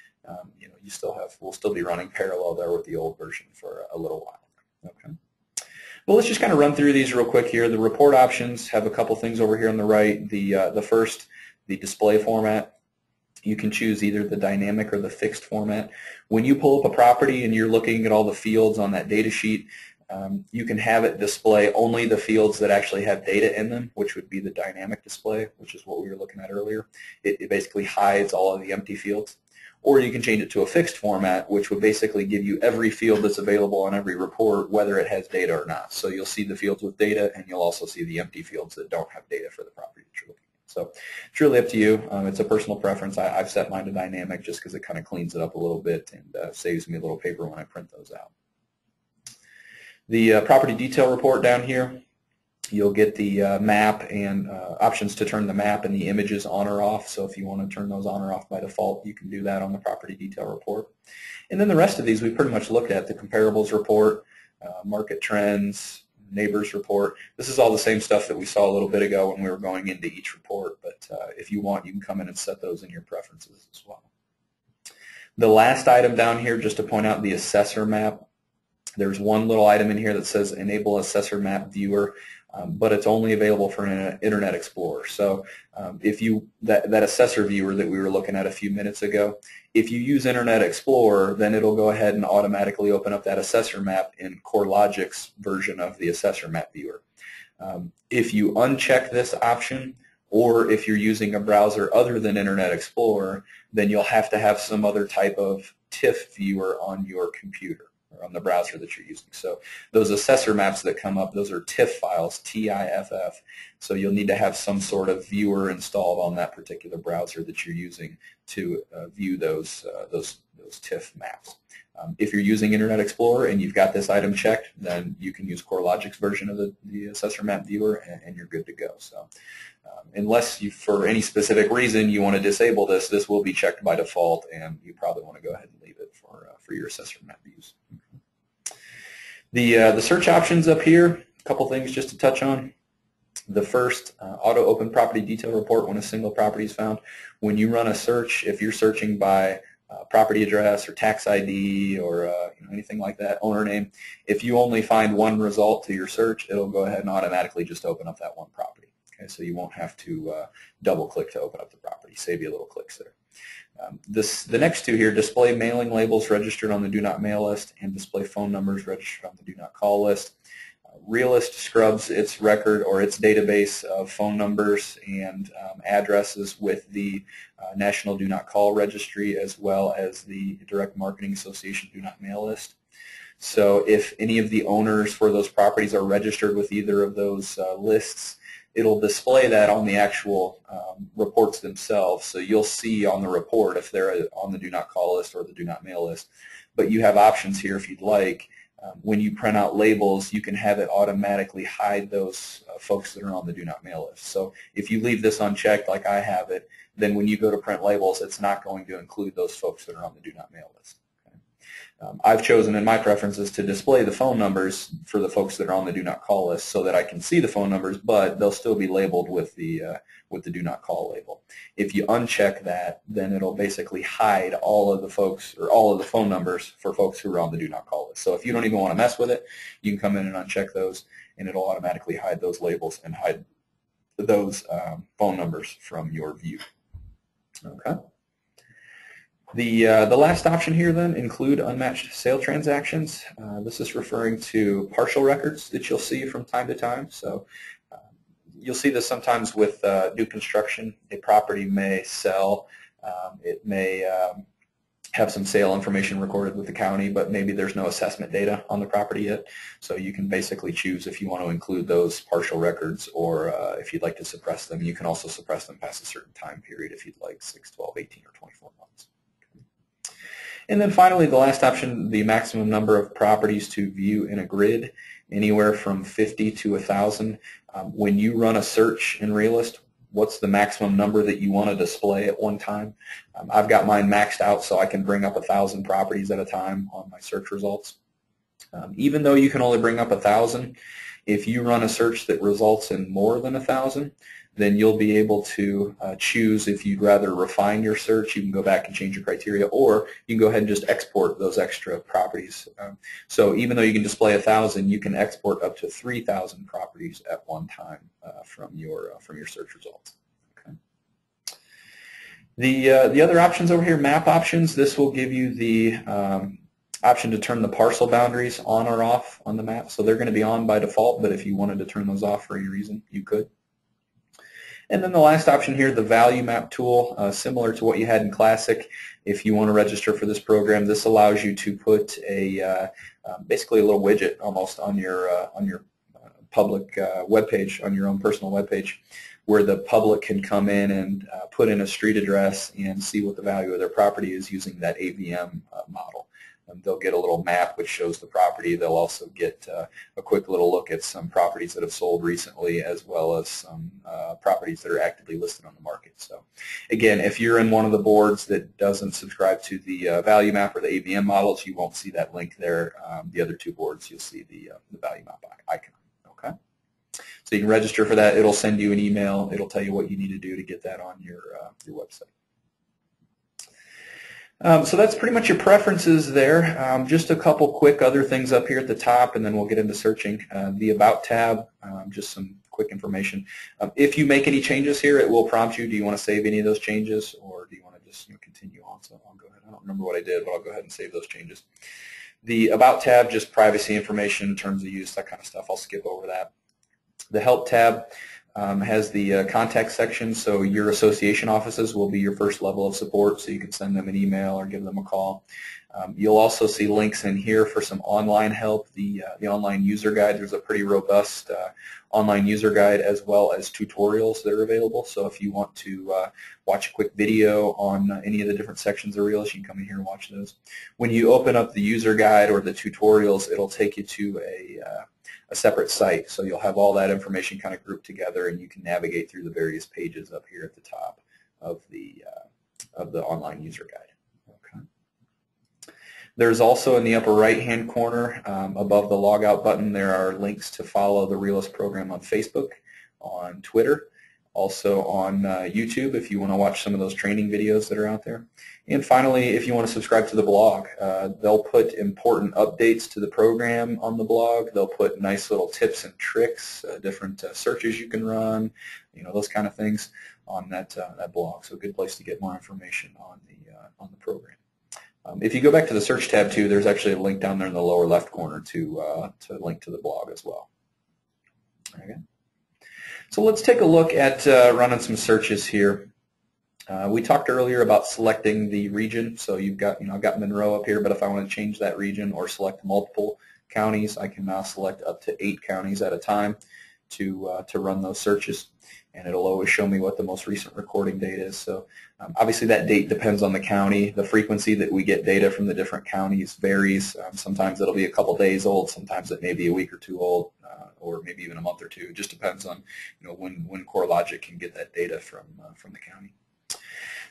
We'll still be running parallel there with the old version for a little while. Okay. Well, let's just kind of run through these real quick here. The report options have a couple things over here on the right. The first, the display format. You can choose either the dynamic or the fixed format. When you pull up a property and you're looking at all the fields on that data sheet, you can have it display only the fields that actually have data in them, which would be the dynamic display, which is what we were looking at earlier. It basically hides all of the empty fields. Or you can change it to a fixed format, which would basically give you every field that's available on every report, whether it has data or not. So you'll see the fields with data, and you'll also see the empty fields that don't have data for the property that you're looking at. So it's really up to you. It's a personal preference. I've set mine to dynamic just because it kind of cleans it up a little bit and saves me a little paper when I print those out. The property detail report down here, you'll get the map and options to turn the map and the images on or off. So if you want to turn those on or off by default, you can do that on the property detail report. And then the rest of these we pretty much looked at. The comparables report, market trends, neighbors report. This is all the same stuff that we saw a little bit ago when we were going into each report, but if you want, you can come in and set those in your preferences as well. The last item down here, just to point out the Assessor Map, there's one little item in here that says Enable Assessor Map Viewer, but it's only available for Internet Explorer. So if that Assessor Viewer that we were looking at a few minutes ago, if you use Internet Explorer, then it'll go ahead and automatically open up that Assessor Map in CoreLogic's version of the Assessor Map Viewer. If you uncheck this option, or if you're using a browser other than Internet Explorer, then you'll have to have some other type of TIFF viewer on your computer or on the browser that you're using. So those assessor maps that come up, those are TIFF files, T-I-F-F. So you'll need to have some sort of viewer installed on that particular browser that you're using to view those TIFF maps. If you're using Internet Explorer and you've got this item checked, then you can use CoreLogic's version of the Assessor Map Viewer, and you're good to go. So unless you, for any specific reason, you want to disable this, this will be checked by default, and you probably want to go ahead and leave it for your Assessor Map views. The search options up here, a couple things just to touch on. The first, auto open property detail report when a single property is found. When you run a search, if you're searching by property address or tax ID or anything like that, owner name, if you only find one result to your search, it'll go ahead and automatically just open up that one property. Okay, so you won't have to double click to open up the property. Save you a little clicks there. The next two here, display mailing labels registered on the do not mail list and display phone numbers registered on the do not call list. Realist scrubs its record or its database of phone numbers and addresses with the National Do Not Call Registry as well as the Direct Marketing Association Do Not Mail list. So if any of the owners for those properties are registered with either of those lists, it'll display that on the actual reports themselves. So you'll see on the report if they're on the Do Not Call list or the Do Not Mail list. But you have options here if you'd like. When you print out labels, you can have it automatically hide those folks that are on the Do Not Mail list. So if you leave this unchecked like I have it, then when you go to print labels, it's not going to include those folks that are on the Do Not Mail list. I've chosen in my preferences to display the phone numbers for the folks that are on the Do Not Call list so that I can see the phone numbers, but they'll still be labeled with the Do Not Call label. If you uncheck that, then it'll basically hide all of the folks or all of the phone numbers for folks who are on the Do Not Call list. So if you don't even want to mess with it, you can come in and uncheck those, and it'll automatically hide those labels and hide those phone numbers from your view. Okay. The last option here then, include unmatched sale transactions. This is referring to partial records that you'll see from time to time. So you'll see this sometimes with new construction. A property may sell. It may have some sale information recorded with the county, but maybe there's no assessment data on the property yet. So you can basically choose if you want to include those partial records or if you'd like to suppress them. You can also suppress them past a certain time period if you'd like 6, 12, 18, or 24 months. And then finally, the last option, the maximum number of properties to view in a grid, anywhere from 50 to 1,000. When you run a search in Realist, what's the maximum number that you want to display at one time. I've got mine maxed out so I can bring up 1,000 properties at a time on my search results. Even though you can only bring up 1,000, if you run a search that results in more than 1,000, then you'll be able to choose if you'd rather refine your search. You can go back and change your criteria, or you can go ahead and just export those extra properties. So even though you can display 1,000, you can export up to 3,000 properties at one time from your search results. Okay. The other options over here, map options, this will give you the option to turn the parcel boundaries on or off on the map. So they're going to be on by default, but if you wanted to turn those off for any reason, you could. And then the last option here, the value map tool, similar to what you had in Classic. If you want to register for this program, this allows you to put a basically a little widget almost on your public web page, on your own personal web page, where the public can come in and put in a street address and see what the value of their property is using that AVM model. They'll get a little map which shows the property. They'll also get a quick little look at some properties that have sold recently, as well as some properties that are actively listed on the market. So again, if you're in one of the boards that doesn't subscribe to the value map or the AVM models, you won't see that link there. The other two boards, you'll see the value map icon. Okay, so you can register for that. It'll send you an email. It'll tell you what you need to do to get that on your website. So that's pretty much your preferences there. Just a couple quick other things up here at the top, and then we'll get into searching. The About tab, just some quick information. If you make any changes here, it will prompt you. Do you want to save any of those changes, or do you want to just continue on? So I'll go ahead. I don't remember what I did, but I'll go ahead and save those changes. The About tab, just privacy information, terms of use, that kind of stuff. I'll skip over that. The Help tab has the contact section, so your association offices will be your first level of support, so you can send them an email or give them a call. You'll also see links in here for some online help, the online user guide. There's a pretty robust online user guide, as well as tutorials that are available. So if you want to watch a quick video on any of the different sections of Realist, you can come in here and watch those. When you open up the user guide or the tutorials, it'll take you to a separate site, so you'll have all that information kind of grouped together, and you can navigate through the various pages up here at the top of the online user guide. Okay. There's also in the upper right-hand corner, above the logout button, there are links to follow the Realist program on Facebook, on Twitter, also on YouTube if you want to watch some of those training videos that are out there. And finally, if you want to subscribe to the blog, they'll put important updates to the program on the blog. They'll put nice little tips and tricks, different searches you can run, those kind of things on that blog. So a good place to get more information on the program. If you go back to the search tab too, there's actually a link down there in the lower left corner to link to the blog as well. Okay. So let's take a look at running some searches here. We talked earlier about selecting the region. So you've got, I've got Monroe up here, but if I want to change that region or select multiple counties, I can now select up to 8 counties at a time to run those searches, and it'll always show me what the most recent recording date is. So obviously that date depends on the county. The frequency that we get data from the different counties varies. Sometimes it'll be a couple days old, sometimes it may be a week or two old, or maybe even a month or two. It just depends on when CoreLogic can get that data from the county.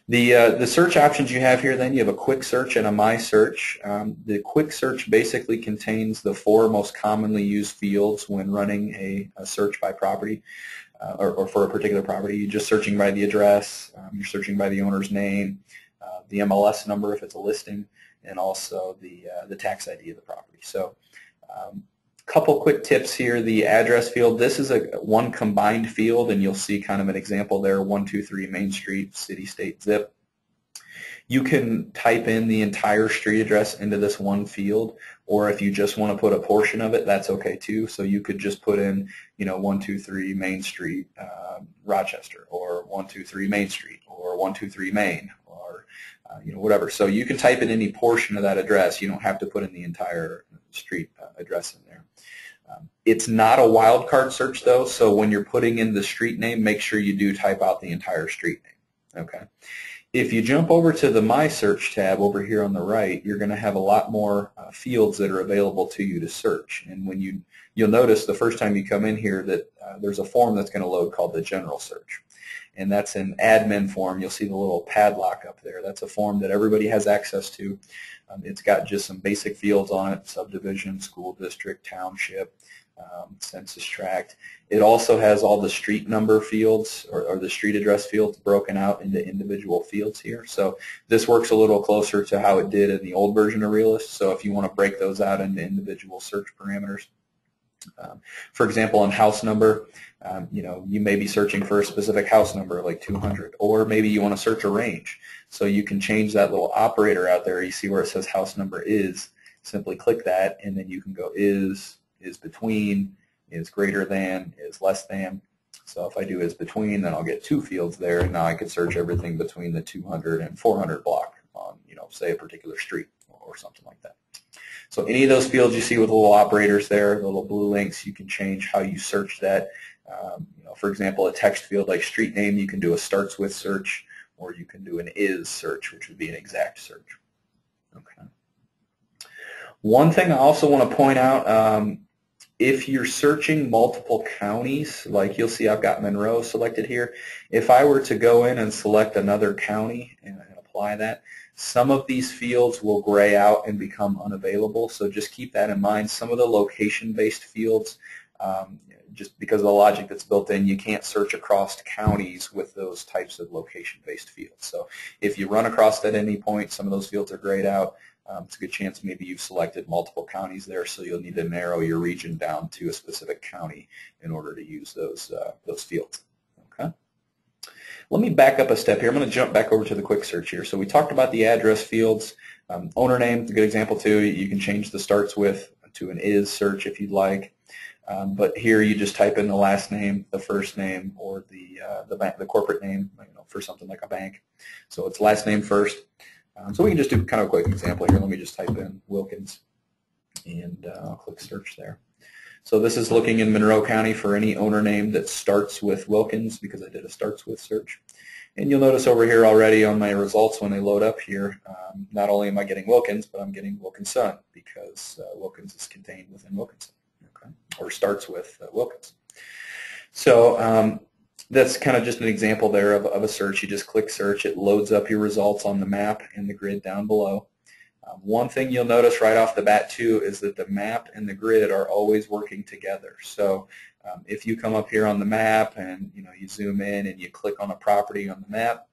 The search options you have here, then you have a quick search and a my search. The quick search basically contains the 4 most commonly used fields when running a search by property or for a particular property. You're just searching by the address, you're searching by the owner's name, the MLS number if it's a listing, and also the tax ID of the property. So couple quick tips here. The address field, this is one combined field, and you'll see kind of an example there, 123 Main Street, city, state, zip. You can type in the entire street address into this one field, or if you just want to put a portion of it, that's okay too. So you could just put in 123 Main Street, Rochester, or 123 Main Street, or 123 Main, or whatever. So you can type in any portion of that address. You don't have to put in the entire street address in there. It's not a wildcard search though, so when you're putting in the street name, make sure you do type out the entire street name. Okay. If you jump over to the My Search tab over here on the right, you're going to have a lot more fields that are available to you to search. And when you'll notice the first time you come in here that there's a form that's going to load called the General Search. and that's an admin form. You'll see the little padlock up there. That's a form that everybody has access to. It's got just some basic fields on it: subdivision, school district, township, census tract. It also has all the street number fields or the street address fields broken out into individual fields here. So this works a little closer to how it did in the old version of Realist. So if you want to break those out into individual search parameters. For example, on house number, you may be searching for a specific house number like 200, or maybe you want to search a range. So you can change that little operator out there. You see where it says house number is. Simply click that, and then you can go is between, is greater than, is less than. So if I do is between, then I'll get two fields there, and now I could search everything between the 200 and 400 block on, say, a particular street or something like that. So any of those fields you see with the little operators there, the little blue links, you can change how you search that. For example, a text field like street name, you can do a starts with search, or you can do an is search, which would be an exact search. Okay. One thing I also want to point out, if you're searching multiple counties, like you'll see I've got Monroe selected here, if I were to go in and select another county and apply that, some of these fields will gray out and become unavailable, so just keep that in mind. Some of the location-based fields, just because of the logic that's built in, you can't search across counties with those types of location-based fields. So if you run across at any point, some of those fields are grayed out. It's a good chance maybe you've selected multiple counties there, so you'll need to narrow your region down to a specific county in order to use those fields. Okay. Let me back up a step here. I'm going to jump back over to the quick search here. So we talked about the address fields. Owner name is a good example too. You can change the starts with to an is search if you'd like. But here you just type in the last name, the first name, or the corporate name, for something like a bank. So it's last name first. So we can just do kind of a quick example here. Let me just type in Wilkins, and I'll click search there. So this is looking in Monroe County for any owner name that starts with Wilkins, because I did a starts with search. And you'll notice over here already on my results when they load up here, not only am I getting Wilkins, but I'm getting Wilkinson, because Wilkins is contained within Wilkinson, okay, or starts with Wilkins. So that's kind of just an example there of a search. You just click search. It loads up your results on the map and the grid down below. One thing you'll notice right off the bat too is that the map and the grid are always working together. So if you come up here on the map and you zoom in and you click on a property on the map,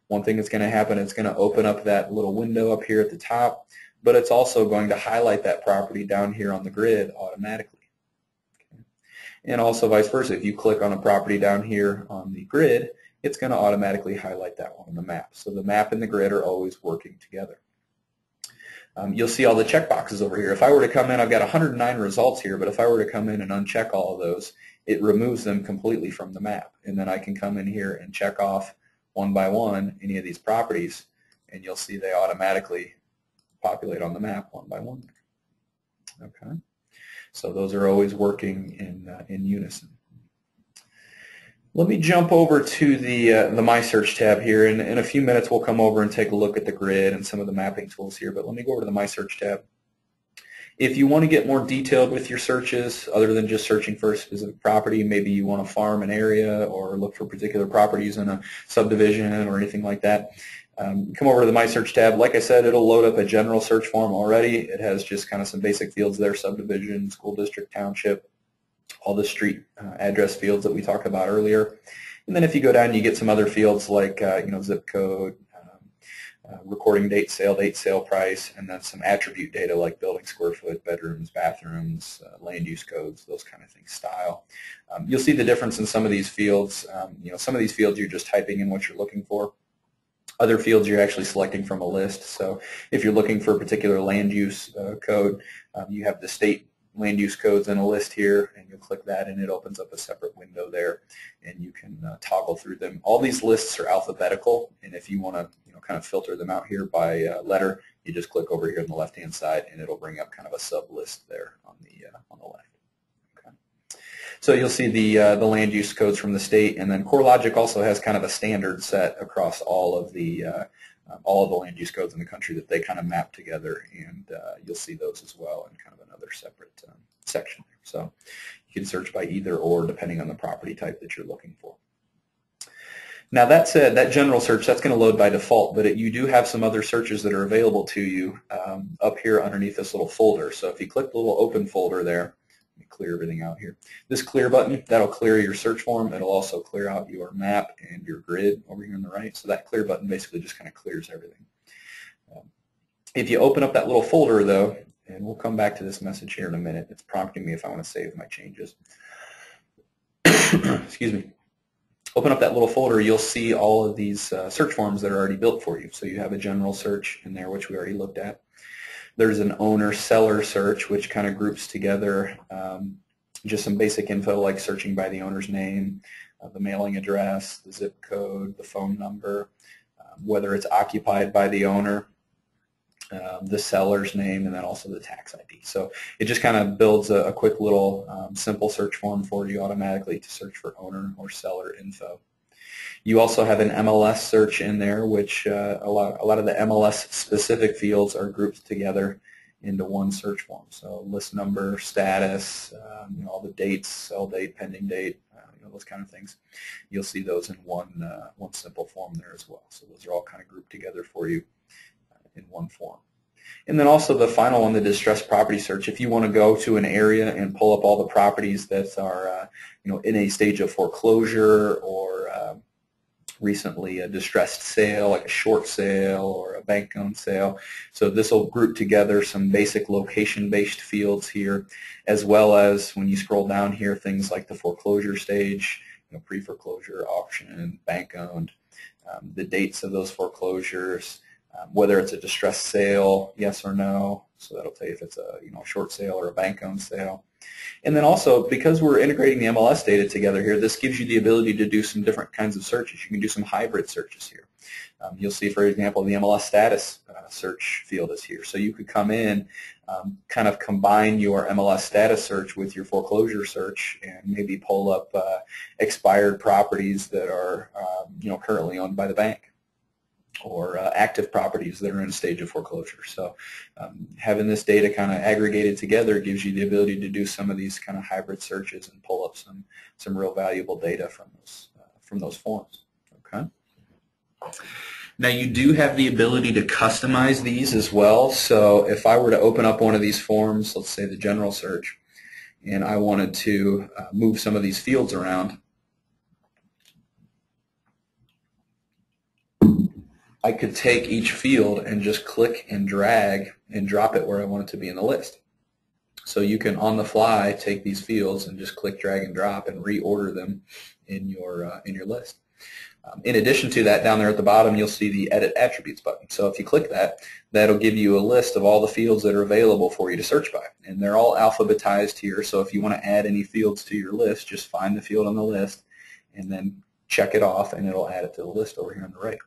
one thing that's going to happen, it's going to open up that little window up here at the top, but it's also going to highlight that property down here on the grid automatically. Okay. And also vice versa, if you click on a property down here on the grid, it's going to automatically highlight that one on the map. So the map and the grid are always working together. You'll see all the checkboxes over here. If I were to come in, I've got 109 results here, but if I were to come in and uncheck all of those, it removes them completely from the map. And then I can come in here and check off one by one any of these properties, and you'll see they automatically populate on the map one by one. Okay, so those are always working in unison. Let me jump over to the My Search tab here. In a few minutes, we'll come over and take a look at the grid and some of the mapping tools here, but let me go over to the My Search tab. If you want to get more detailed with your searches, other than just searching for a specific property, maybe you want to farm an area or look for particular properties in a subdivision or anything like that, come over to the My Search tab. Like I said, it'll load up a general search form already. It has just kind of some basic fields there: subdivision, school district, township, all the street address fields that we talked about earlier. And then if you go down, you get some other fields like zip code, recording date, sale price, and then some attribute data like building square foot, bedrooms, bathrooms, land use codes, those kind of things, style. You'll see the difference in some of these fields. Some of these fields you're just typing in what you're looking for. Other fields you're actually selecting from a list. So if you're looking for a particular land use code, you have the state land use codes in a list here, and you'll click that and it opens up a separate window there, and you can toggle through them. All these lists are alphabetical, and if you want to kind of filter them out here by letter, you just click over here on the left hand side and it'll bring up kind of a sub list there on the left. Okay. So you'll see the land use codes from the state, and then CoreLogic also has kind of a standard set across all of the land use codes in the country that they kind of map together, and you'll see those as well in kind of another separate section. So you can search by either or depending on the property type that you're looking for. Now that said, that general search, that's going to load by default, but you do have some other searches that are available to you up here underneath this little folder. So if you click the little open folder there, let me clear everything out here. This clear button, that'll clear your search form. It'll also clear out your map and your grid over here on the right. So that clear button basically just kind of clears everything. If you open up that little folder though, and we'll come back to this message here in a minute, it's prompting me if I want to save my changes. Excuse me. Open up that little folder, you'll see all of these search forms that are already built for you. So you have a general search in there, which we already looked at. There's an owner-seller search, which kind of groups together just some basic info like searching by the owner's name, the mailing address, the zip code, the phone number, whether it's occupied by the owner, the seller's name, and then also the tax ID. So it just kind of builds a quick little simple search form for you automatically to search for owner or seller info. You also have an MLS search in there, which a lot of the MLS specific fields are grouped together into one search form. So list number, status, all the dates, sell date, pending date, those kind of things. You'll see those in one simple form there as well. So those are all kind of grouped together for you in one form. And then also the final one, the distressed property search. If you want to go to an area and pull up all the properties that are in a stage of foreclosure or recently a distressed sale, like a short sale or a bank-owned sale. So this will group together some basic location-based fields here, as well as when you scroll down here, things like the foreclosure stage, pre-foreclosure, auction, bank-owned, the dates of those foreclosures, whether it's a distressed sale, yes or no. So that'll tell you if it's a short sale or a bank-owned sale. And then also, because we're integrating the MLS data together here, this gives you the ability to do some different kinds of searches. You can do some hybrid searches here. You'll see, for example, the MLS status search field is here. So you could come in, kind of combine your MLS status search with your foreclosure search and maybe pull up expired properties that are currently owned by the bank, or active properties that are in a stage of foreclosure. So having this data kind of aggregated together gives you the ability to do some of these kind of hybrid searches and pull up some real valuable data from those forms. Okay. Now you do have the ability to customize these as well. So if I were to open up one of these forms, let's say the general search, and I wanted to move some of these fields around, I could take each field and just click and drag and drop it where I want it to be in the list. So you can, on the fly, take these fields and just click, drag, and drop and reorder them in your list. In addition to that, down there at the bottom, you'll see the Edit Attributes button. So if you click that, that'll give you a list of all the fields that are available for you to search by. And they're all alphabetized here, so if you want to add any fields to your list, just find the field on the list and then check it off, and it'll add it to the list over here on the right.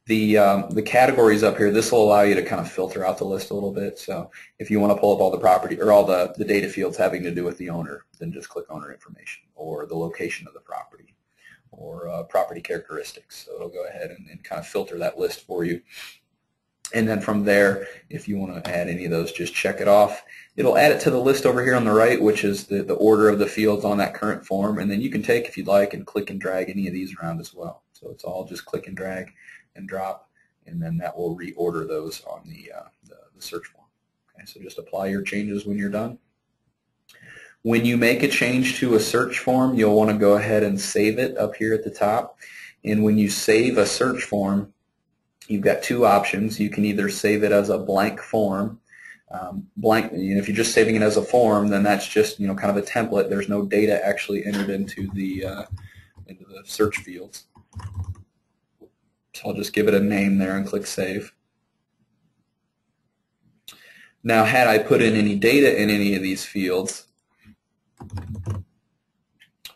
The categories up here, this will allow you to kind of filter out the list a little bit. So if you want to pull up all the property or all the data fields having to do with the owner, then just click owner information or the location of the property or property characteristics. So it'll go ahead and kind of filter that list for you. And then from there, if you want to add any of those, just check it off. It'll add it to the list over here on the right, which is the order of the fields on that current form. And then you can take, if you'd like, and click and drag any of these around as well. So it's all just click and drag and drop, and then that will reorder those on the search form. Okay, so just apply your changes when you're done. When you make a change to a search form, you'll want to go ahead and save it up here at the top. And when you save a search form, you've got two options. You can either save it as a blank form. If you're just saving it as a form, then that's just kind of a template. There's no data actually entered into the search fields. So I'll just give it a name there and click Save. Now, had I put in any data in any of these fields,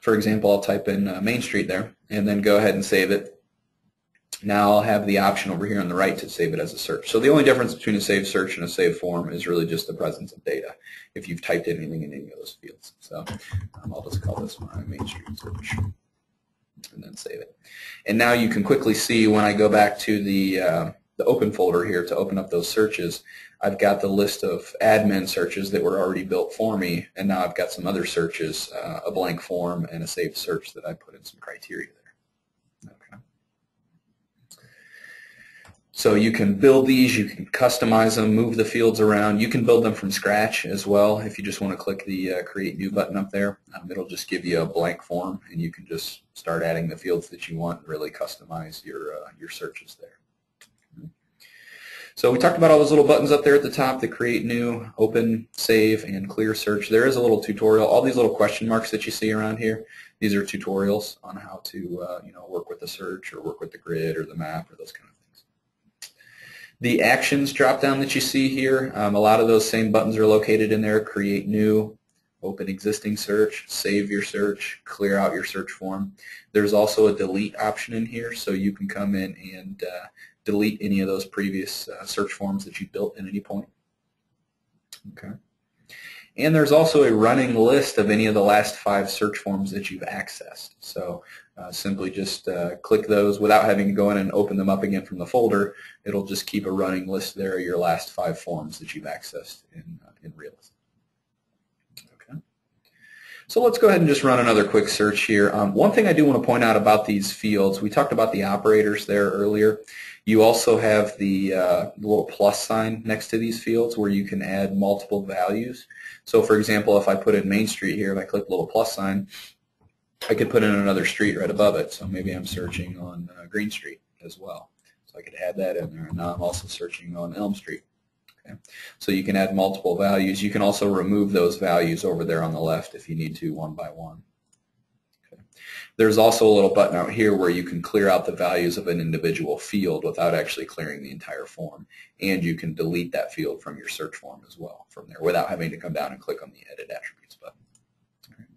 for example, I'll type in Main Street there and then go ahead and save it. Now I'll have the option over here on the right to save it as a search. So the only difference between a save search and a save form is really just the presence of data if you've typed in anything in any of those fields. So I'll just call this my Main Street search and then save it. And now you can quickly see when I go back to the open folder here to open up those searches, I've got the list of admin searches that were already built for me, and now I've got some other searches, a blank form and a saved search that I put in some criteria there. So you can build these, you can customize them, move the fields around. You can build them from scratch as well. If you just want to click the Create New button up there, it'll just give you a blank form, and you can just start adding the fields that you want and really customize your searches there. So we talked about all those little buttons up there at the top, the Create New, Open, Save, and Clear Search. There is a little tutorial. All these little question marks that you see around here, these are tutorials on how to work with the search or work with the grid or the map or those kind of things. The Actions drop-down that you see here, a lot of those same buttons are located in there. Create New, Open Existing Search, Save your search, Clear out your search form. There's also a Delete option in here, so you can come in and delete any of those previous search forms that you built at any point. Okay. And there's also a running list of any of the last 5 search forms that you've accessed. So simply just click those without having to go in and open them up again from the folder. It'll just keep a running list there of your last 5 forms that you've accessed in Realist. Okay. So let's go ahead and just run another quick search here. One thing I do want to point out about these fields, we talked about the operators there earlier. You also have the little plus sign next to these fields where you can add multiple values. So for example, if I put in Main Street here, if I click the little plus sign, I could put in another street right above it. So maybe I'm searching on Green Street as well. So I could add that in there. And now I'm also searching on Elm Street. Okay. So you can add multiple values. You can also remove those values over there on the left if you need to, one by one. There's also a little button out here where you can clear out the values of an individual field without actually clearing the entire form. And you can delete that field from your search form as well from there without having to come down and click on the Edit Attributes button. Right.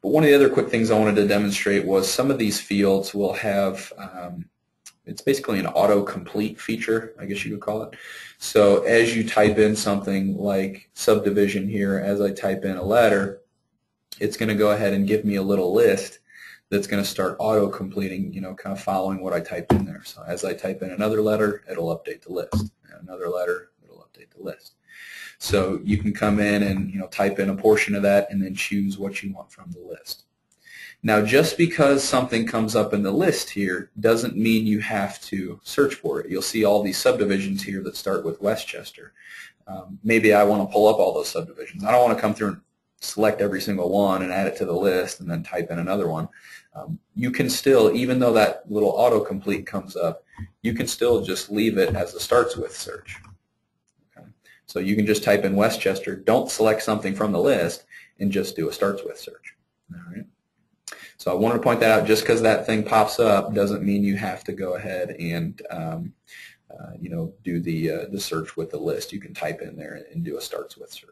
But one of the other quick things I wanted to demonstrate was some of these fields will have, it's basically an autocomplete feature, I guess you could call it. So as you type in something like subdivision here, as I type in a letter, it's going to go ahead and give me a little list that's going to start auto-completing, kind of following what I typed in there. So as I type in another letter, it'll update the list. And another letter, it'll update the list. So you can come in and type in a portion of that and then choose what you want from the list. Now just because something comes up in the list here doesn't mean you have to search for it. You'll see all these subdivisions here that start with Westchester. Maybe I want to pull up all those subdivisions. I don't want to come through and select every single one and add it to the list and then type in another one. You can still, even though that little autocomplete comes up, you can still just leave it as a starts with search. Okay. So you can just type in Westchester, don't select something from the list, and just do a starts with search. All right. So I wanted to point that out. Just because that thing pops up doesn't mean you have to go ahead and do the search with the list. You can type in there and do a starts with search.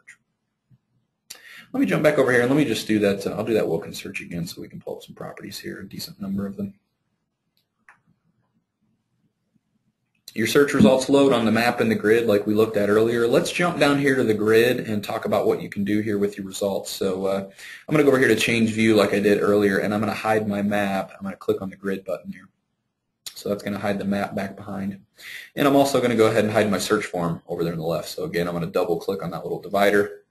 Let me jump back over here and let me just do that. I'll do that Wilkins search again so we can pull up some properties here, a decent number of them. Your search results load on the map and the grid like we looked at earlier. Let's jump down here to the grid and talk about what you can do here with your results. So I'm going to go over here to change view like I did earlier, and I'm going to hide my map. I'm going to click on the grid button here. So that's going to hide the map back behind. And I'm also going to go ahead and hide my search form over there on the left. So again, I'm going to double click on that little divider.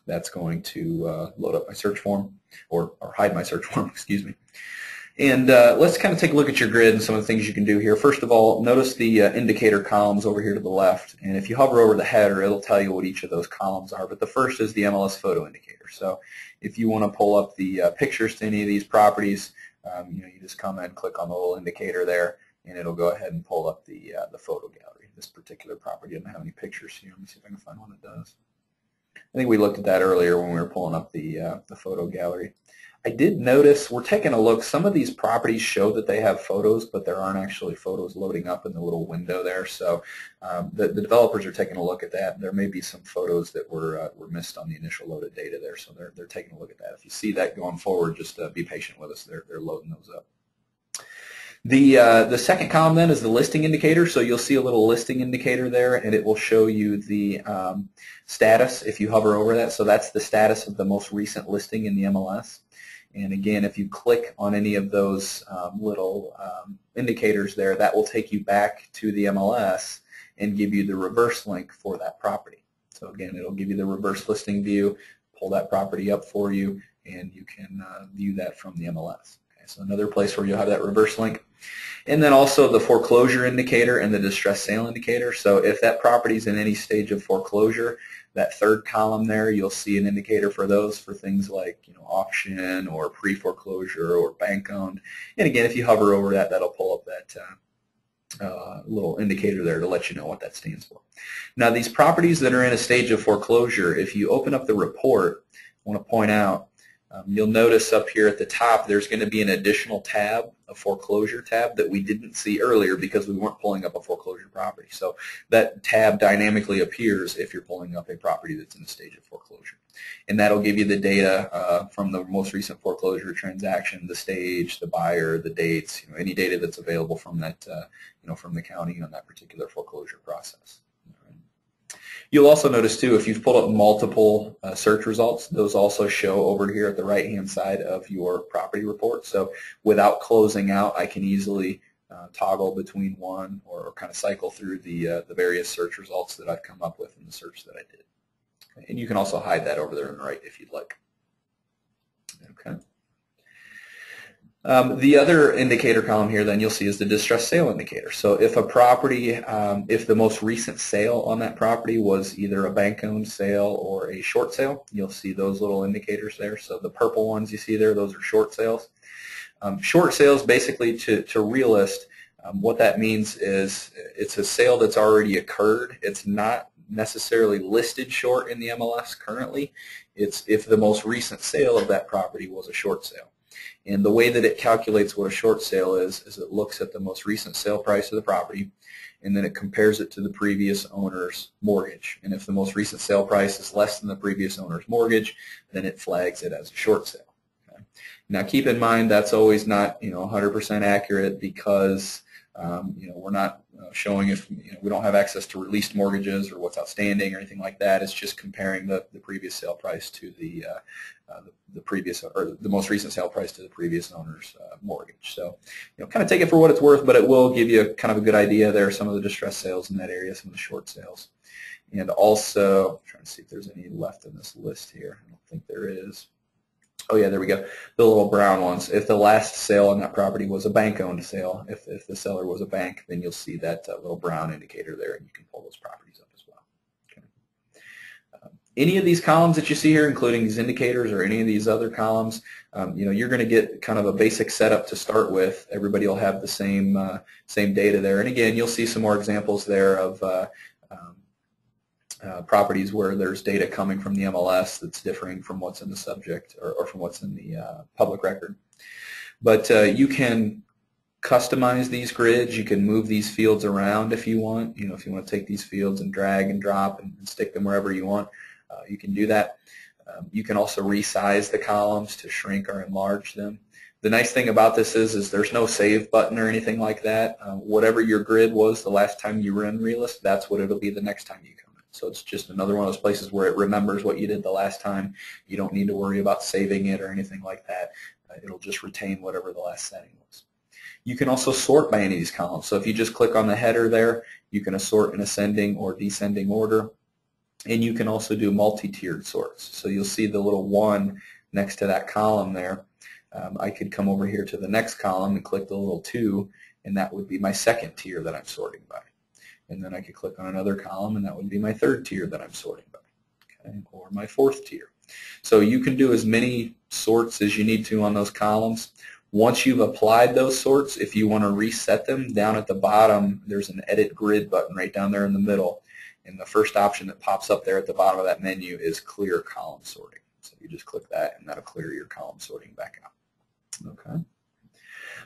That's going to load up my search form, or hide my search form, excuse me. And let's kind of take a look at your grid and some of the things you can do here. First of all, notice the indicator columns over here to the left. And if you hover over the header, it'll tell you what each of those columns are. But the first is the MLS Photo indicator. So if you want to pull up the pictures to any of these properties, you just come in, click on the little indicator there, and it'll go ahead and pull up the photo gallery. This particular property doesn't have any pictures here. Let me see if I can find one that does. I think we looked at that earlier when we were pulling up the photo gallery. I did notice, we're taking a look, some of these properties show that they have photos, but there aren't actually photos loading up in the little window there. So the developers are taking a look at that. There may be some photos that were missed on the initial loaded data there, so they're taking a look at that. If you see that going forward, just be patient with us. They're loading those up. The second column then is the listing indicator. So you'll see a little listing indicator there, and it will show you the status if you hover over that. So that's the status of the most recent listing in the MLS. And again, if you click on any of those little indicators there, that will take you back to the MLS and give you the reverse link for that property. So again, it'll give you the reverse listing view, pull that property up for you, and you can view that from the MLS. So another place where you'll have that reverse link. And then also the foreclosure indicator and the distressed sale indicator. So if that property is in any stage of foreclosure, that third column there, you'll see an indicator for those for things like auction or pre-foreclosure or bank-owned. And again, if you hover over that, that'll pull up that little indicator there to let you know what that stands for. Now these properties that are in a stage of foreclosure, if you open up the report, I want to point out, you'll notice up here at the top there's going to be an additional tab, a foreclosure tab that we didn't see earlier because we weren't pulling up a foreclosure property. So that tab dynamically appears if you're pulling up a property that's in a stage of foreclosure. And that'll give you the data from the most recent foreclosure transaction, the stage, the buyer, the dates, any data that's available from that, from the county on that particular foreclosure process. You'll also notice too, if you've pulled up multiple search results, those also show over here at the right-hand side of your property report. So without closing out, I can easily toggle between one or kind of cycle through the various search results that I've come up with in the search that I did. Okay. And you can also hide that over there on the right if you'd like. Okay. The other indicator column here then you'll see is the distressed sale indicator. So if a property, if the most recent sale on that property was either a bank-owned sale or a short sale, you'll see those little indicators there. So the purple ones you see there, those are short sales. Short sales basically to Realist, what that means is it's a sale that's already occurred. It's not necessarily listed short in the MLS currently. It's if the most recent sale of that property was a short sale. And the way that it calculates what a short sale is it looks at the most recent sale price of the property, and then it compares it to the previous owner's mortgage. And if the most recent sale price is less than the previous owner's mortgage, then it flags it as a short sale. Okay? Now keep in mind that's always not 100% accurate because we're not showing if we don't have access to released mortgages or what's outstanding or anything like that. It's just comparing the previous sale price to the previous or the most recent sale price to the previous owner's mortgage. So kind of take it for what it's worth, but it will give you kind of a good idea. There are some of the distressed sales in that area, some of the short sales, and also I'm trying to see if there's any left in this list here. I don't think there is. Oh yeah, there we go. The little brown ones. If the last sale on that property was a bank-owned sale, if the seller was a bank, then you'll see that little brown indicator there, and you can pull those properties up as well. Okay. Any of these columns that you see here, including these indicators or any of these other columns, you're going to get kind of a basic setup to start with. Everybody will have the same data there, and again, you'll see some more examples there of properties where there's data coming from the MLS that's differing from what's in the subject or from what's in the public record. But you can customize these grids. You can move these fields around if you want. If you want to take these fields and drag and drop and stick them wherever you want, you can do that. You can also resize the columns to shrink or enlarge them. The nice thing about this is there's no save button or anything like that. Whatever your grid was the last time you were in Realist, that's what it'll be the next time you come. So it's just another one of those places where it remembers what you did the last time. You don't need to worry about saving it or anything like that. It'll just retain whatever the last setting was. You can also sort by any of these columns. So if you just click on the header there, you can sort in ascending or descending order. And you can also do multi-tiered sorts. So you'll see the little 1 next to that column there. I could come over here to the next column and click the little 2, and that would be my second tier that I'm sorting by. And then I could click on another column, and that would be my third tier that I'm sorting by, okay, or my fourth tier. So you can do as many sorts as you need to on those columns. Once you've applied those sorts, if you want to reset them, down at the bottom, there's an Edit Grid button right down there in the middle. And the first option that pops up there at the bottom of that menu is Clear Column Sorting. So you just click that, and that'll clear your column sorting back out. Okay.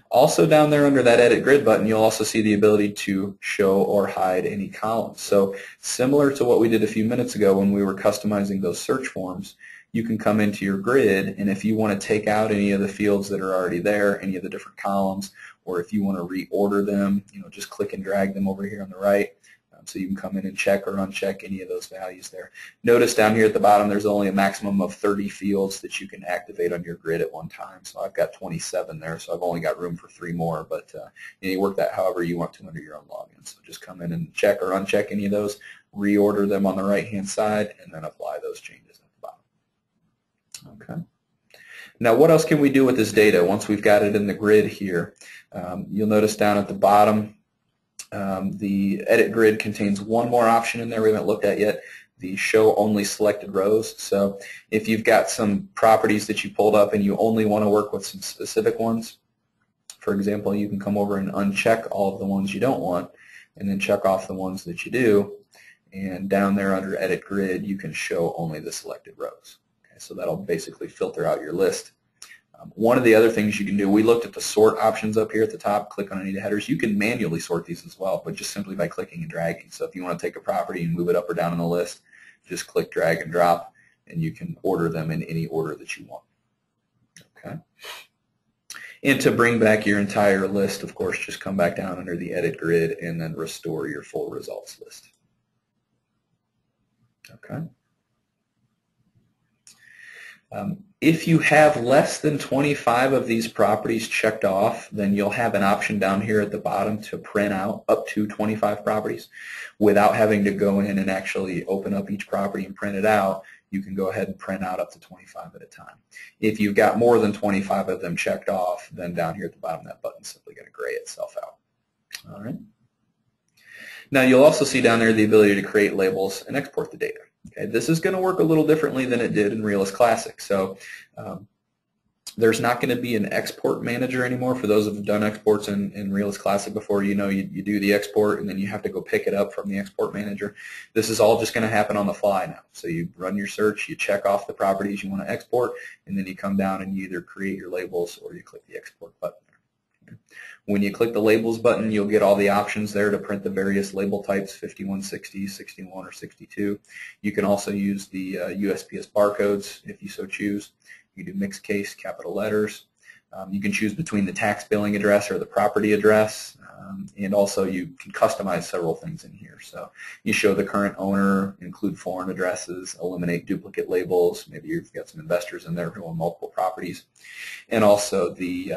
Also down there under that Edit Grid button, you'll also see the ability to show or hide any columns. So similar to what we did a few minutes ago when we were customizing those search forms, you can come into your grid, and if you want to take out any of the fields that are already there, any of the different columns, or if you want to reorder them, just click and drag them over here on the right. So you can come in and check or uncheck any of those values there. Notice down here at the bottom there's only a maximum of 30 fields that you can activate on your grid at one time. So I've got 27 there, so I've only got room for 3 more, but you work that however you want to under your own login. So just come in and check or uncheck any of those, reorder them on the right-hand side, and then apply those changes at the bottom. Okay. Now, what else can we do with this data once we've got it in the grid here? You'll notice down at the bottom, the edit grid contains one more option in there we haven't looked at yet, the show only selected rows. So if you've got some properties that you pulled up and you only want to work with some specific ones, for example, you can come over and uncheck all of the ones you don't want and then check off the ones that you do, and down there under edit grid you can show only the selected rows. Okay, so that'll basically filter out your list. One of the other things you can do, we looked at the sort options up here at the top, click on any of the headers. You can manually sort these as well, but just simply by clicking and dragging. So if you want to take a property and move it up or down on the list, just click drag and drop, and you can order them in any order that you want. Okay. And to bring back your entire list, of course, just come back down under the edit grid and then restore your full results list. Okay. If you have less than 25 of these properties checked off, then you'll have an option down here at the bottom to print out up to 25 properties without having to go in and actually open up each property and print it out. You can go ahead and print out up to 25 at a time. If you've got more than 25 of them checked off, then down here at the bottom that button's simply going to gray itself out. All right. Now you'll also see down there the ability to create labels and export the data. Okay, this is going to work a little differently than it did in Realist Classic. So there's not going to be an export manager anymore. For those who have done exports in Realist Classic before, you know you do the export and then you have to go pick it up from the export manager. This is all just going to happen on the fly now. So you run your search, you check off the properties you want to export, and then you come down and you either create your labels or you click the export button. When you click the labels button, you'll get all the options there to print the various label types, 51, 60, 61, or 62. You can also use the USPS barcodes if you so choose. You can do mixed case, capital letters. You can choose between the tax billing address or the property address, and also you can customize several things in here. So you show the current owner, include foreign addresses, eliminate duplicate labels. Maybe you've got some investors in there who own multiple properties, and also the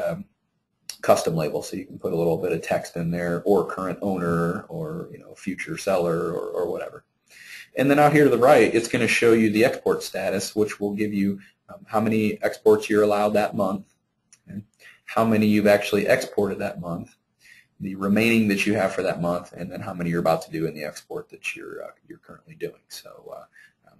custom label, so you can put a little bit of text in there, or current owner, or future seller, or whatever. And then out here to the right, it's going to show you the export status, which will give you how many exports you're allowed that month, okay, how many you've actually exported that month, the remaining that you have for that month, and then how many you're about to do in the export that you're currently doing. So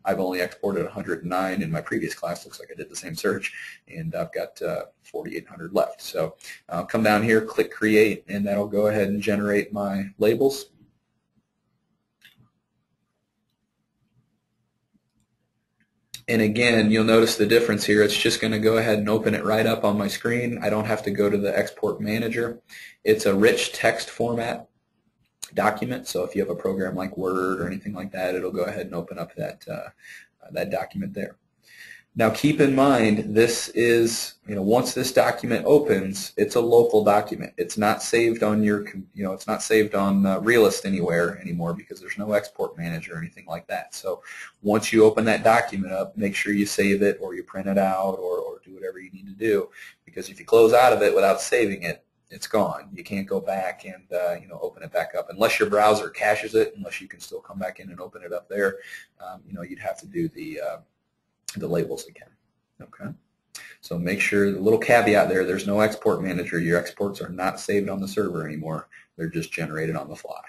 I've only exported 109 in my previous class. Looks like I did the same search, and I've got 4,800 left. So I'll come down here, click Create, and that'll go ahead and generate my labels. And again, you'll notice the difference here. It's just going to go ahead and open it right up on my screen. I don't have to go to the Export Manager. It's a rich text format document, so if you have a program like Word or anything like that, it'll go ahead and open up that that document there. Now keep in mind, this is, once this document opens, it's a local document. It's not saved on your, it's not saved on Realist anywhere anymore because there's no export manager or anything like that. So once you open that document up, make sure you save it or you print it out or do whatever you need to do, because if you close out of it without saving it, it's gone. You can't go back and open it back up unless your browser caches it. Unless you can still come back in and open it up there, you'd have to do the labels again. Okay, so make sure, the little caveat there's no export manager. Your exports are not saved on the server anymore. They're just generated on the fly.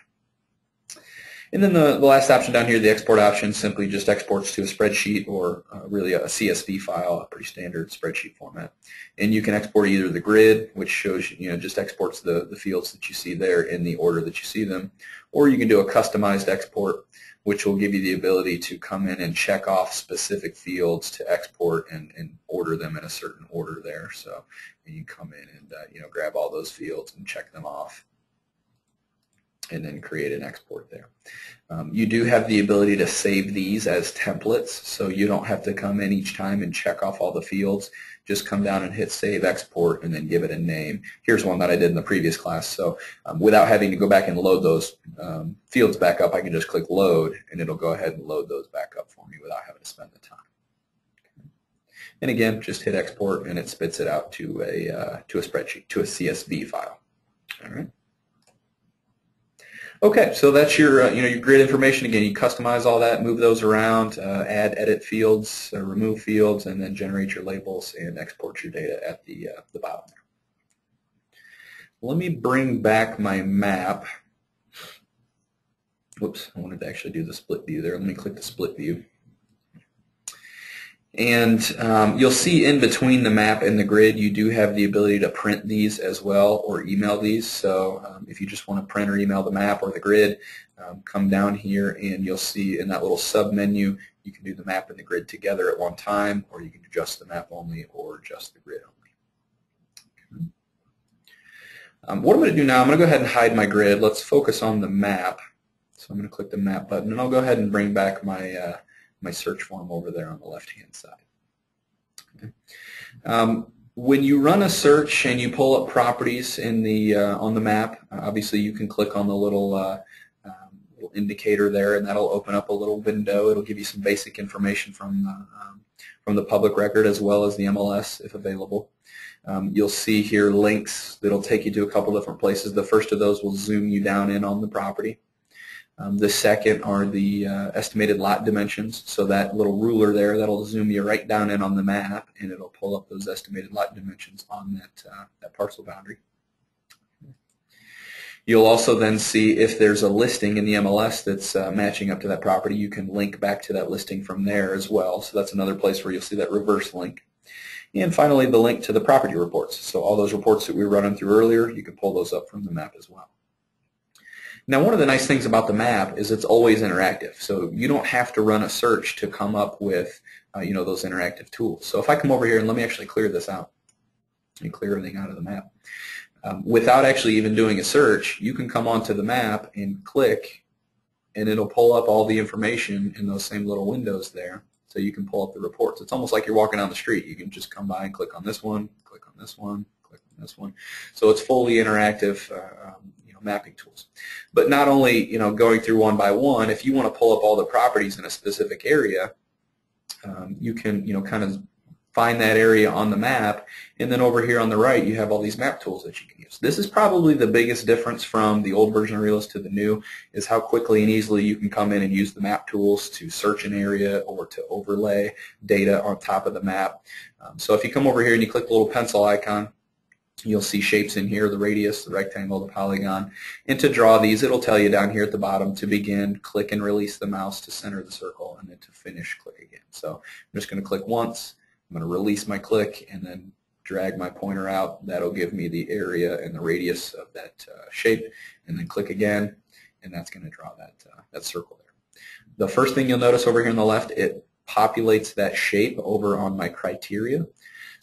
And then the last option down here, the export option, simply just exports to a spreadsheet or really a CSV file, a pretty standard spreadsheet format. And you can export either the grid, which shows, just exports the fields that you see there in the order that you see them, or you can do a customized export, which will give you the ability to come in and check off specific fields to export and order them in a certain order there. So you can come in and grab all those fields and check them off, and then create an export there. You do have the ability to save these as templates, so you don't have to come in each time and check off all the fields. Just come down and hit Save Export and then give it a name. Here's one that I did in the previous class, so without having to go back and load those fields back up, I can just click Load, and it'll go ahead and load those back up for me without having to spend the time. Okay. And again, just hit Export, and it spits it out to a spreadsheet, to a CSV file. All right. Okay, so that's your your grid information. Again, you customize all that, move those around, add, edit fields, remove fields, and then generate your labels and export your data at the bottom there. Let me bring back my map. Whoops, I wanted to actually do the split view there. Let me click the split view. And you'll see in between the map and the grid you do have the ability to print these as well or email these. So if you just want to print or email the map or the grid, come down here and you'll see in that little sub menu you can do the map and the grid together at one time, or you can do just the map only or just the grid only. Okay. What I'm going to do now, I'm going to go ahead and hide my grid. Let's focus on the map. So I'm going to click the map button and I'll go ahead and bring back my my search form over there on the left-hand side. Okay. When you run a search and you pull up properties in the on the map, obviously you can click on the little little indicator there, and that'll open up a little window. It'll give you some basic information from the public record as well as the MLS if available. You'll see here links that'll take you to a couple different places. The first of those will zoom you down in on the property. The second are the estimated lot dimensions. So that little ruler there, that'll zoom you right down in on the map, and it'll pull up those estimated lot dimensions on that parcel boundary. You'll also then see if there's a listing in the MLS that's matching up to that property. You can link back to that listing from there as well. So that's another place where you'll see that reverse link. And finally, the link to the property reports. So all those reports that we were running through earlier, you can pull those up from the map as well. Now, one of the nice things about the map is it's always interactive, so you don't have to run a search to come up with those interactive tools. So if I come over here and let me actually clear this out, let me clear everything out of the map. Without actually even doing a search, you can come onto the map and click, and it'll pull up all the information in those same little windows there, so you can pull up the reports. It's almost like you're walking down the street. You can just come by and click on this one, click on this one, click on this one. So it's fully interactive mapping tools. But not only going through one by one, if you want to pull up all the properties in a specific area, you can kind of find that area on the map, and then over here on the right you have all these map tools that you can use. This is probably the biggest difference from the old version of Realist to the new, is how quickly and easily you can come in and use the map tools to search an area or to overlay data on top of the map. So if you come over here and you click the little pencil icon, you'll see shapes in here, the radius, the rectangle, the polygon. And to draw these, it'll tell you down here at the bottom to begin, click and release the mouse to center the circle, and then to finish, click again. So I'm just going to click once, I'm going to release my click, and then drag my pointer out. That'll give me the area and the radius of that shape, and then click again, and that's going to draw that circle there. The first thing you'll notice over here on the left, it populates that shape over on my criteria.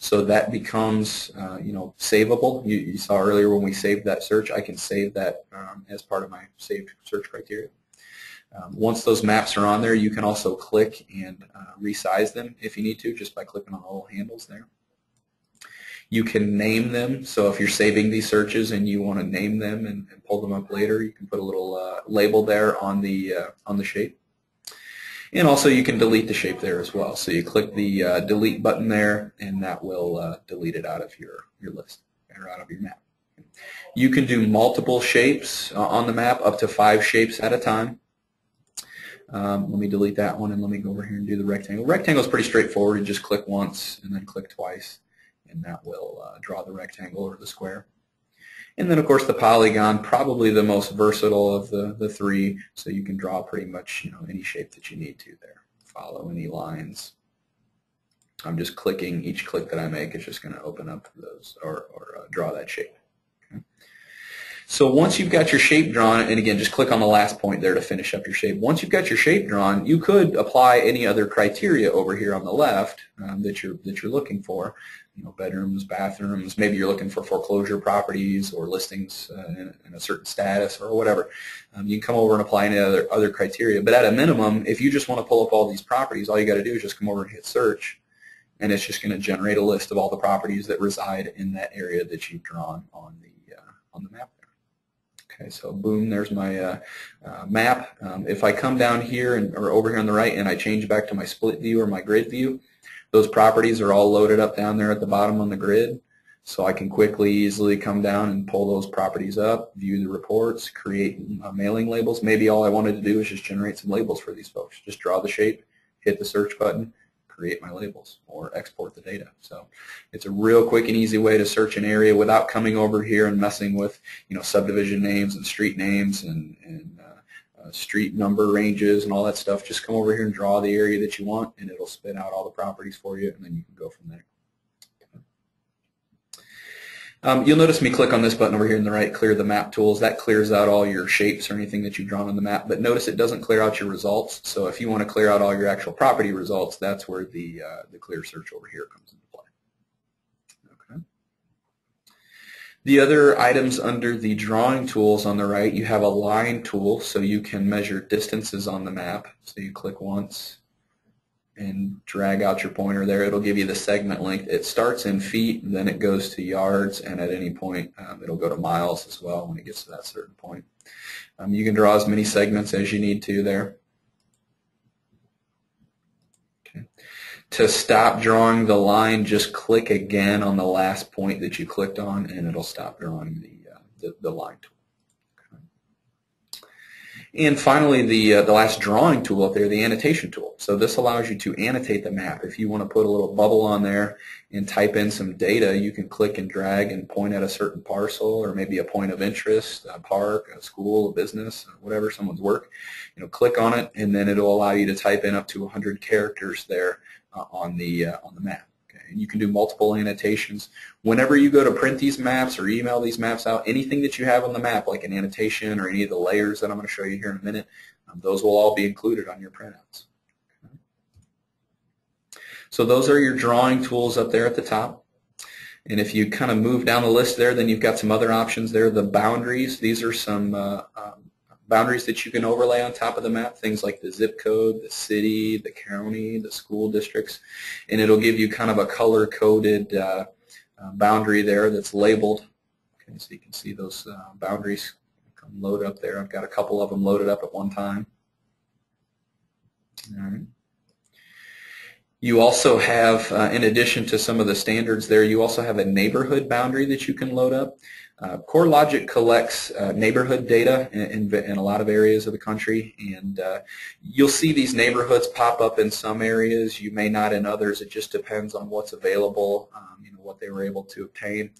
So that becomes, savable. You saw earlier when we saved that search, I can save that as part of my saved search criteria. Once those maps are on there, you can also click and resize them if you need to, just by clicking on the little handles there. You can name them. So if you're saving these searches and you want to name them and pull them up later, you can put a little label there on the shape. And also you can delete the shape there as well. So you click the delete button there, and that will delete it out of your list or out of your map. You can do multiple shapes on the map, up to 5 shapes at a time. Let me delete that one, and let me go over here and do the rectangle. Rectangle is pretty straightforward. You just click once and then click twice, and that will draw the rectangle or the square. And then, of course, the polygon, probably the most versatile of the 3, so you can draw pretty much any shape that you need to there. Follow any lines. I'm just clicking. Each click that I make is just going to open up those or draw that shape. Okay. So once you've got your shape drawn, and again, just click on the last point there to finish up your shape. Once you've got your shape drawn, you could apply any other criteria over here on the left that you're looking for. Bedrooms, bathrooms, maybe you're looking for foreclosure properties or listings in a certain status or whatever. You can come over and apply any other criteria. But at a minimum, if you just want to pull up all these properties, all you got to do is just come over and hit search, and it's just going to generate a list of all the properties that reside in that area that you've drawn on the map there. Okay, so boom, there's my map. If I come down here or over here on the right and I change back to my split view or my grid view, those properties are all loaded up down there at the bottom on the grid. So I can quickly, easily come down and pull those properties up, view the reports, create mailing labels. Maybe all I wanted to do is just generate some labels for these folks. Just draw the shape, hit the search button, create my labels, or export the data. So it's a real quick and easy way to search an area without coming over here and messing with, subdivision names and street names and street number ranges and all that stuff. Just come over here and draw the area that you want, and it'll spit out all the properties for you, and then you can go from there. You'll notice me click on this button over here on the right, clear the map tools. That clears out all your shapes or anything that you've drawn on the map, but notice it doesn't clear out your results. So if you want to clear out all your actual property results, that's where the clear search over here comes into play. Okay. The other items under the drawing tools on the right, you have a line tool, so you can measure distances on the map. So you click once and drag out your pointer there. It'll give you the segment length. It starts in feet, and then it goes to yards, and at any point it'll go to miles as well when it gets to that certain point. You can draw as many segments as you need to there. Okay. To stop drawing the line, just click again on the last point that you clicked on, and it'll stop drawing the line tool. And finally, the last drawing tool up there, the annotation tool. So this allows you to annotate the map. If you want to put a little bubble on there and type in some data, you can click and drag and point at a certain parcel or maybe a point of interest, a park, a school, a business, whatever, someone's work. Click on it, and then it'll allow you to type in up to 100 characters there on the map. And you can do multiple annotations. Whenever you go to print these maps or email these maps out, anything that you have on the map, like an annotation or any of the layers that I'm going to show you here in a minute, those will all be included on your printouts. Okay. So those are your drawing tools up there at the top. And if you kind of move down the list there, then you've got some other options there. The boundaries, these are some boundaries that you can overlay on top of the map, things like the zip code, the city, the county, the school districts, and it'll give you kind of a color-coded boundary there that's labeled. Okay, so you can see those boundaries come load up there. I've got a couple of them loaded up at one time. All right. You also have, in addition to some of the standards there, you also have a neighborhood boundary that you can load up. CoreLogic collects neighborhood data in a lot of areas of the country, and you'll see these neighborhoods pop up in some areas. You may not in others. It just depends on what's available, what they were able to obtain.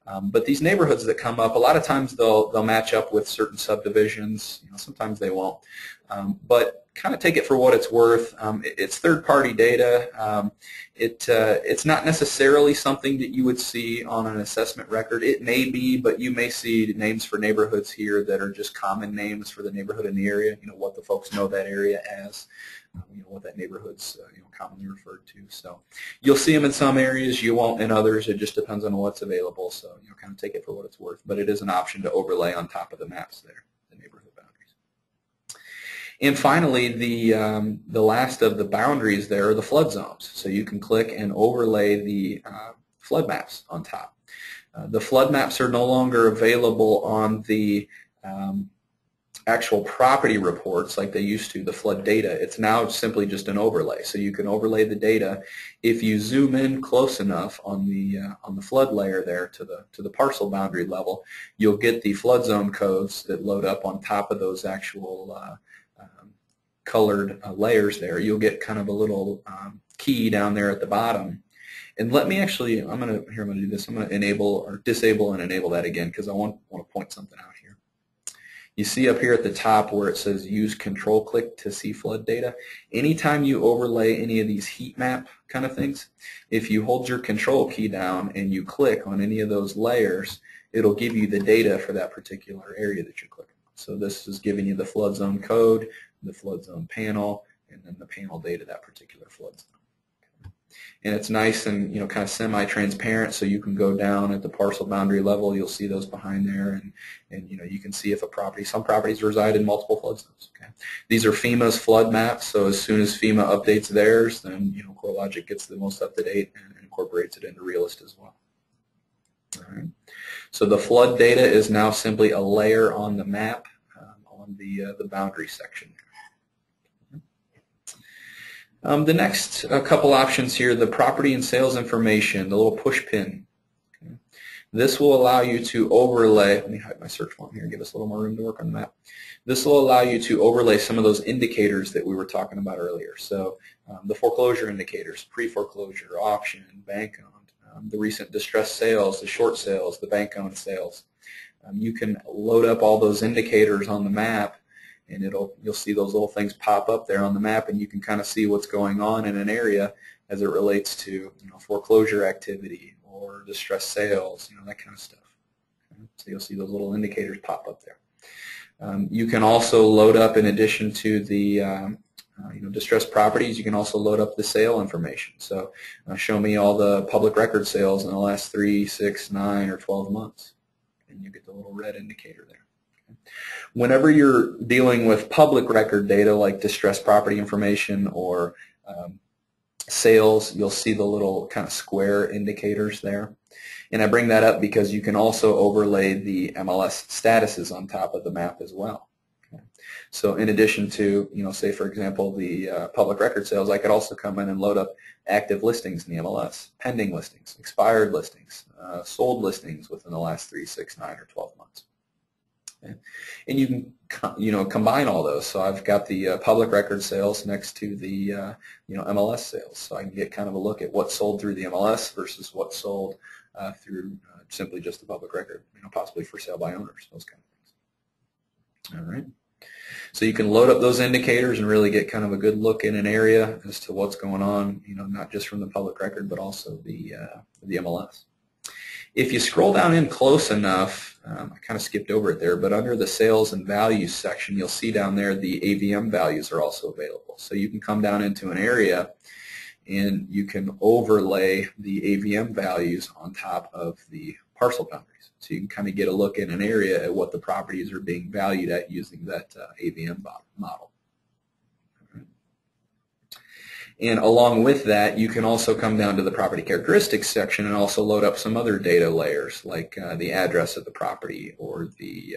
But these neighborhoods that come up, a lot of times they'll match up with certain subdivisions. Sometimes they won't. But kind of take it for what it's worth. It's third-party data. It's not necessarily something that you would see on an assessment record. It may be, but you may see names for neighborhoods here that are just common names for the neighborhood in the area. What the folks know that area as. What that neighborhood's commonly referred to. So you'll see them in some areas, you won't in others. It just depends on what's available. So kind of take it for what it's worth. But it is an option to overlay on top of the maps there, the neighborhood boundaries. And finally, the last of the boundaries there are the flood zones. So you can click and overlay the flood maps on top. The flood maps are no longer available on the actual property reports like they used to, the flood data. It's now simply just an overlay. So you can overlay the data. If you zoom in close enough on the flood layer there to the parcel boundary level, you'll get the flood zone codes that load up on top of those actual colored layers there. You'll get kind of a little key down there at the bottom. And let me actually, I'm going to do this. I'm going to enable or disable and enable that again because I want to point something out here. You see up here at the top where it says use control click to see flood data. Anytime you overlay any of these heat map kind of things, if you hold your control key down and you click on any of those layers, it'll give you the data for that particular area that you're clicking on. So this is giving you the flood zone code, the flood zone panel, and then the panel data, that particular flood zone. And it's nice and kind of semi-transparent, so you can go down at the parcel boundary level. You'll see those behind there, and you can see if a property. Some properties reside in multiple flood zones. Okay, these are FEMA's flood maps, so as soon as FEMA updates theirs, then CoreLogic gets the most up to date and incorporates it into Realist as well. All right. So the flood data is now simply a layer on the map on the boundary section. The next couple options here, the property and sales information, the little push pin. Okay. This will allow you to overlay, let me hide my search form here, give us a little more room to work on the map. This will allow you to overlay some of those indicators that we were talking about earlier. So the foreclosure indicators, pre-foreclosure, auction, bank-owned, the recent distressed sales, the short sales, the bank-owned sales. You can load up all those indicators on the map, and you'll see those little things pop up there on the map, and you can kind of see what's going on in an area as it relates to foreclosure activity or distressed sales, that kind of stuff. Okay? So you'll see those little indicators pop up there. You can also load up, in addition to the distressed properties, you can also load up the sale information. So show me all the public record sales in the last 3, 6, 9, or 12 months. And you get the little red indicator there. Okay. Whenever you're dealing with public record data like distressed property information or sales, you'll see the little kind of square indicators there. And I bring that up because you can also overlay the MLS statuses on top of the map as well. Okay. So in addition to, say for example, the public record sales, I could also come in and load up active listings in the MLS, pending listings, expired listings, sold listings within the last 3, 6, 9, or 12 months. Okay. And you can combine all those. So I've got the public record sales next to the MLS sales, so I can get kind of a look at what sold through the MLS versus what sold through simply just the public record, possibly for sale by owners, those kind of things. All right. So you can load up those indicators and really get kind of a good look in an area as to what's going on, not just from the public record, but also the MLS. If you scroll down in close enough, I kind of skipped over it there, but under the sales and values section, you'll see down there the AVM values are also available. So you can come down into an area and you can overlay the AVM values on top of the parcel boundaries. So you can kind of get a look in an area at what the properties are being valued at using that AVM model. And along with that, you can also come down to the property characteristics section and also load up some other data layers like the address of the property or the,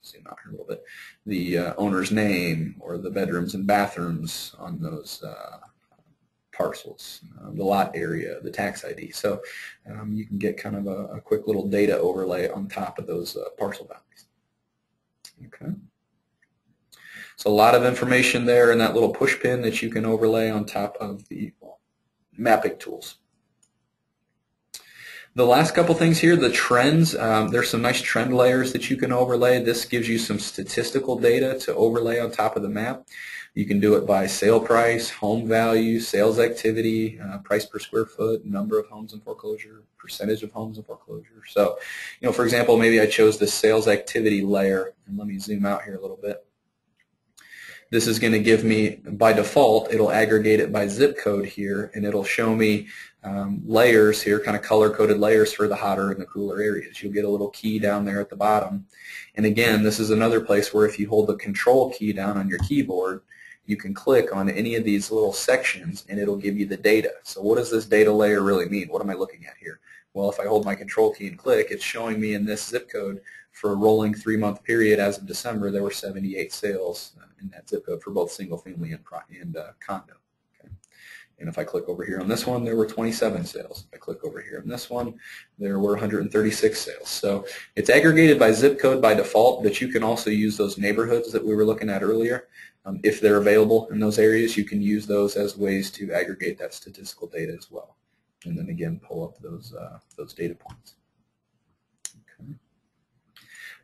zoom out here a little bit, the owner's name or the bedrooms and bathrooms on those parcels, the lot area, the tax ID. So you can get kind of a quick little data overlay on top of those parcel boundaries. Okay. So a lot of information there in that little push pin that you can overlay on top of the mapping tools. The last couple things here, the trends, there's some nice trend layers that you can overlay. This gives you some statistical data to overlay on top of the map. You can do it by sale price, home value, sales activity, price per square foot, number of homes in foreclosure, percentage of homes in foreclosure. So, for example, maybe I chose the sales activity layer, and let me zoom out here a little bit. This is going to give me, by default, it'll aggregate it by zip code here, and it'll show me layers here, kind of color-coded layers for the hotter and the cooler areas. You'll get a little key down there at the bottom. And again, this is another place where if you hold the control key down on your keyboard, you can click on any of these little sections and it'll give you the data. So what does this data layer really mean? What am I looking at here? Well, if I hold my control key and click, it's showing me in this zip code for a rolling 3-month period as of December, there were 78 sales in that zip code for both single family and condo. Okay. And if I click over here on this one, there were 27 sales. If I click over here on this one, there were 136 sales. So it's aggregated by zip code by default, but you can also use those neighborhoods that we were looking at earlier. If they're available in those areas, you can use those as ways to aggregate that statistical data as well. And then again, pull up those data points. Okay.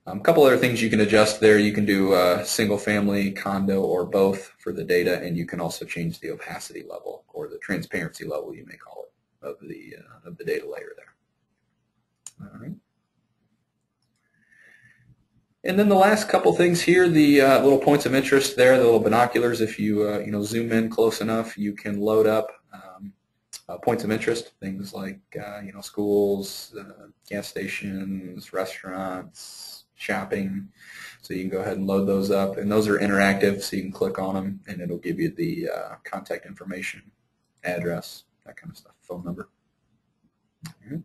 A couple other things you can adjust there. You can do single family, condo, or both for the data, and you can also change the opacity level or the transparency level, you may call it, of the data layer there. All right. And then the last couple things here, the little points of interest there, the little binoculars. If you zoom in close enough, you can load up points of interest, things like schools, gas stations, restaurants, shopping. So you can go ahead and load those up, and those are interactive, so you can click on them, and it'll give you the contact information, address, that kind of stuff, phone number. Okay.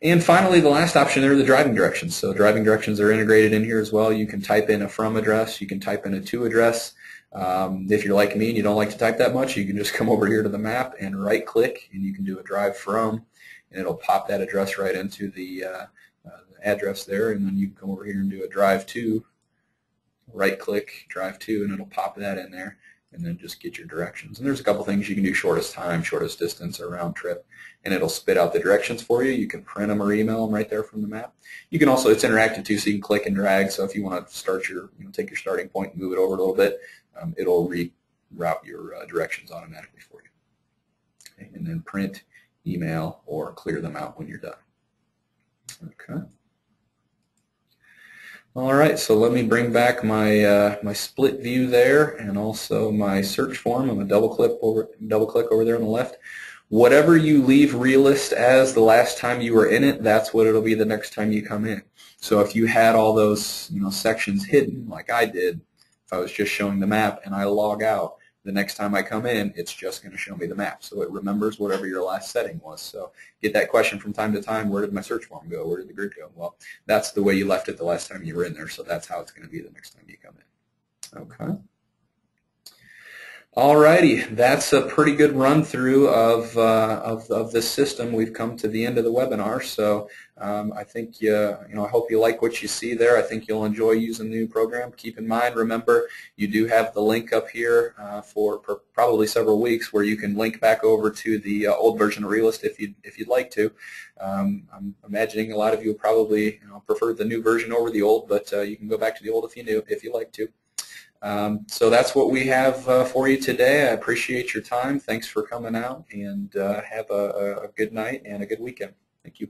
And finally, the last option there are the driving directions. So driving directions are integrated in here as well. You can type in a from address, you can type in a to address. If you're like me and you don't like to type that much, you can just come over here to the map and right-click, and you can do a drive from, and it'll pop that address right into the address there, and then you can come over here and do a drive to, right-click, drive to, and it'll pop that in there, and then just get your directions. And there's a couple things you can do: shortest time, shortest distance, or round trip, and it'll spit out the directions for you. You can print them or email them right there from the map. You can also, it's interactive too, so you can click and drag. So if you want to start your, take your starting point and move it over a little bit, it'll reroute your directions automatically for you. Okay, and then print, email, or clear them out when you're done. Okay. All right, so let me bring back my my split view there, and also my search form. I'm going to double click over there on the left. Whatever you leave Realist as the last time you were in it, that's what it'll be the next time you come in. So if you had all those sections hidden, like I did, if I was just showing the map and I log out, the next time I come in, it's just going to show me the map. So it remembers whatever your last setting was. So get that question from time to time: where did my search form go? Where did the grid go? Well, that's the way you left it the last time you were in there, so that's how it's going to be the next time you come in. Okay. Alrighty, that's a pretty good run through of this system. We've come to the end of the webinar, so I think I hope you like what you see there. I think you'll enjoy using the new program. Keep in mind, remember, you do have the link up here for probably several weeks where you can link back over to the old version of Realist if you'd like to. I'm imagining a lot of you would probably prefer the new version over the old, but you can go back to the old if you like to. So that's what we have for you today. I appreciate your time. Thanks for coming out, and have a good night and a good weekend. Thank you.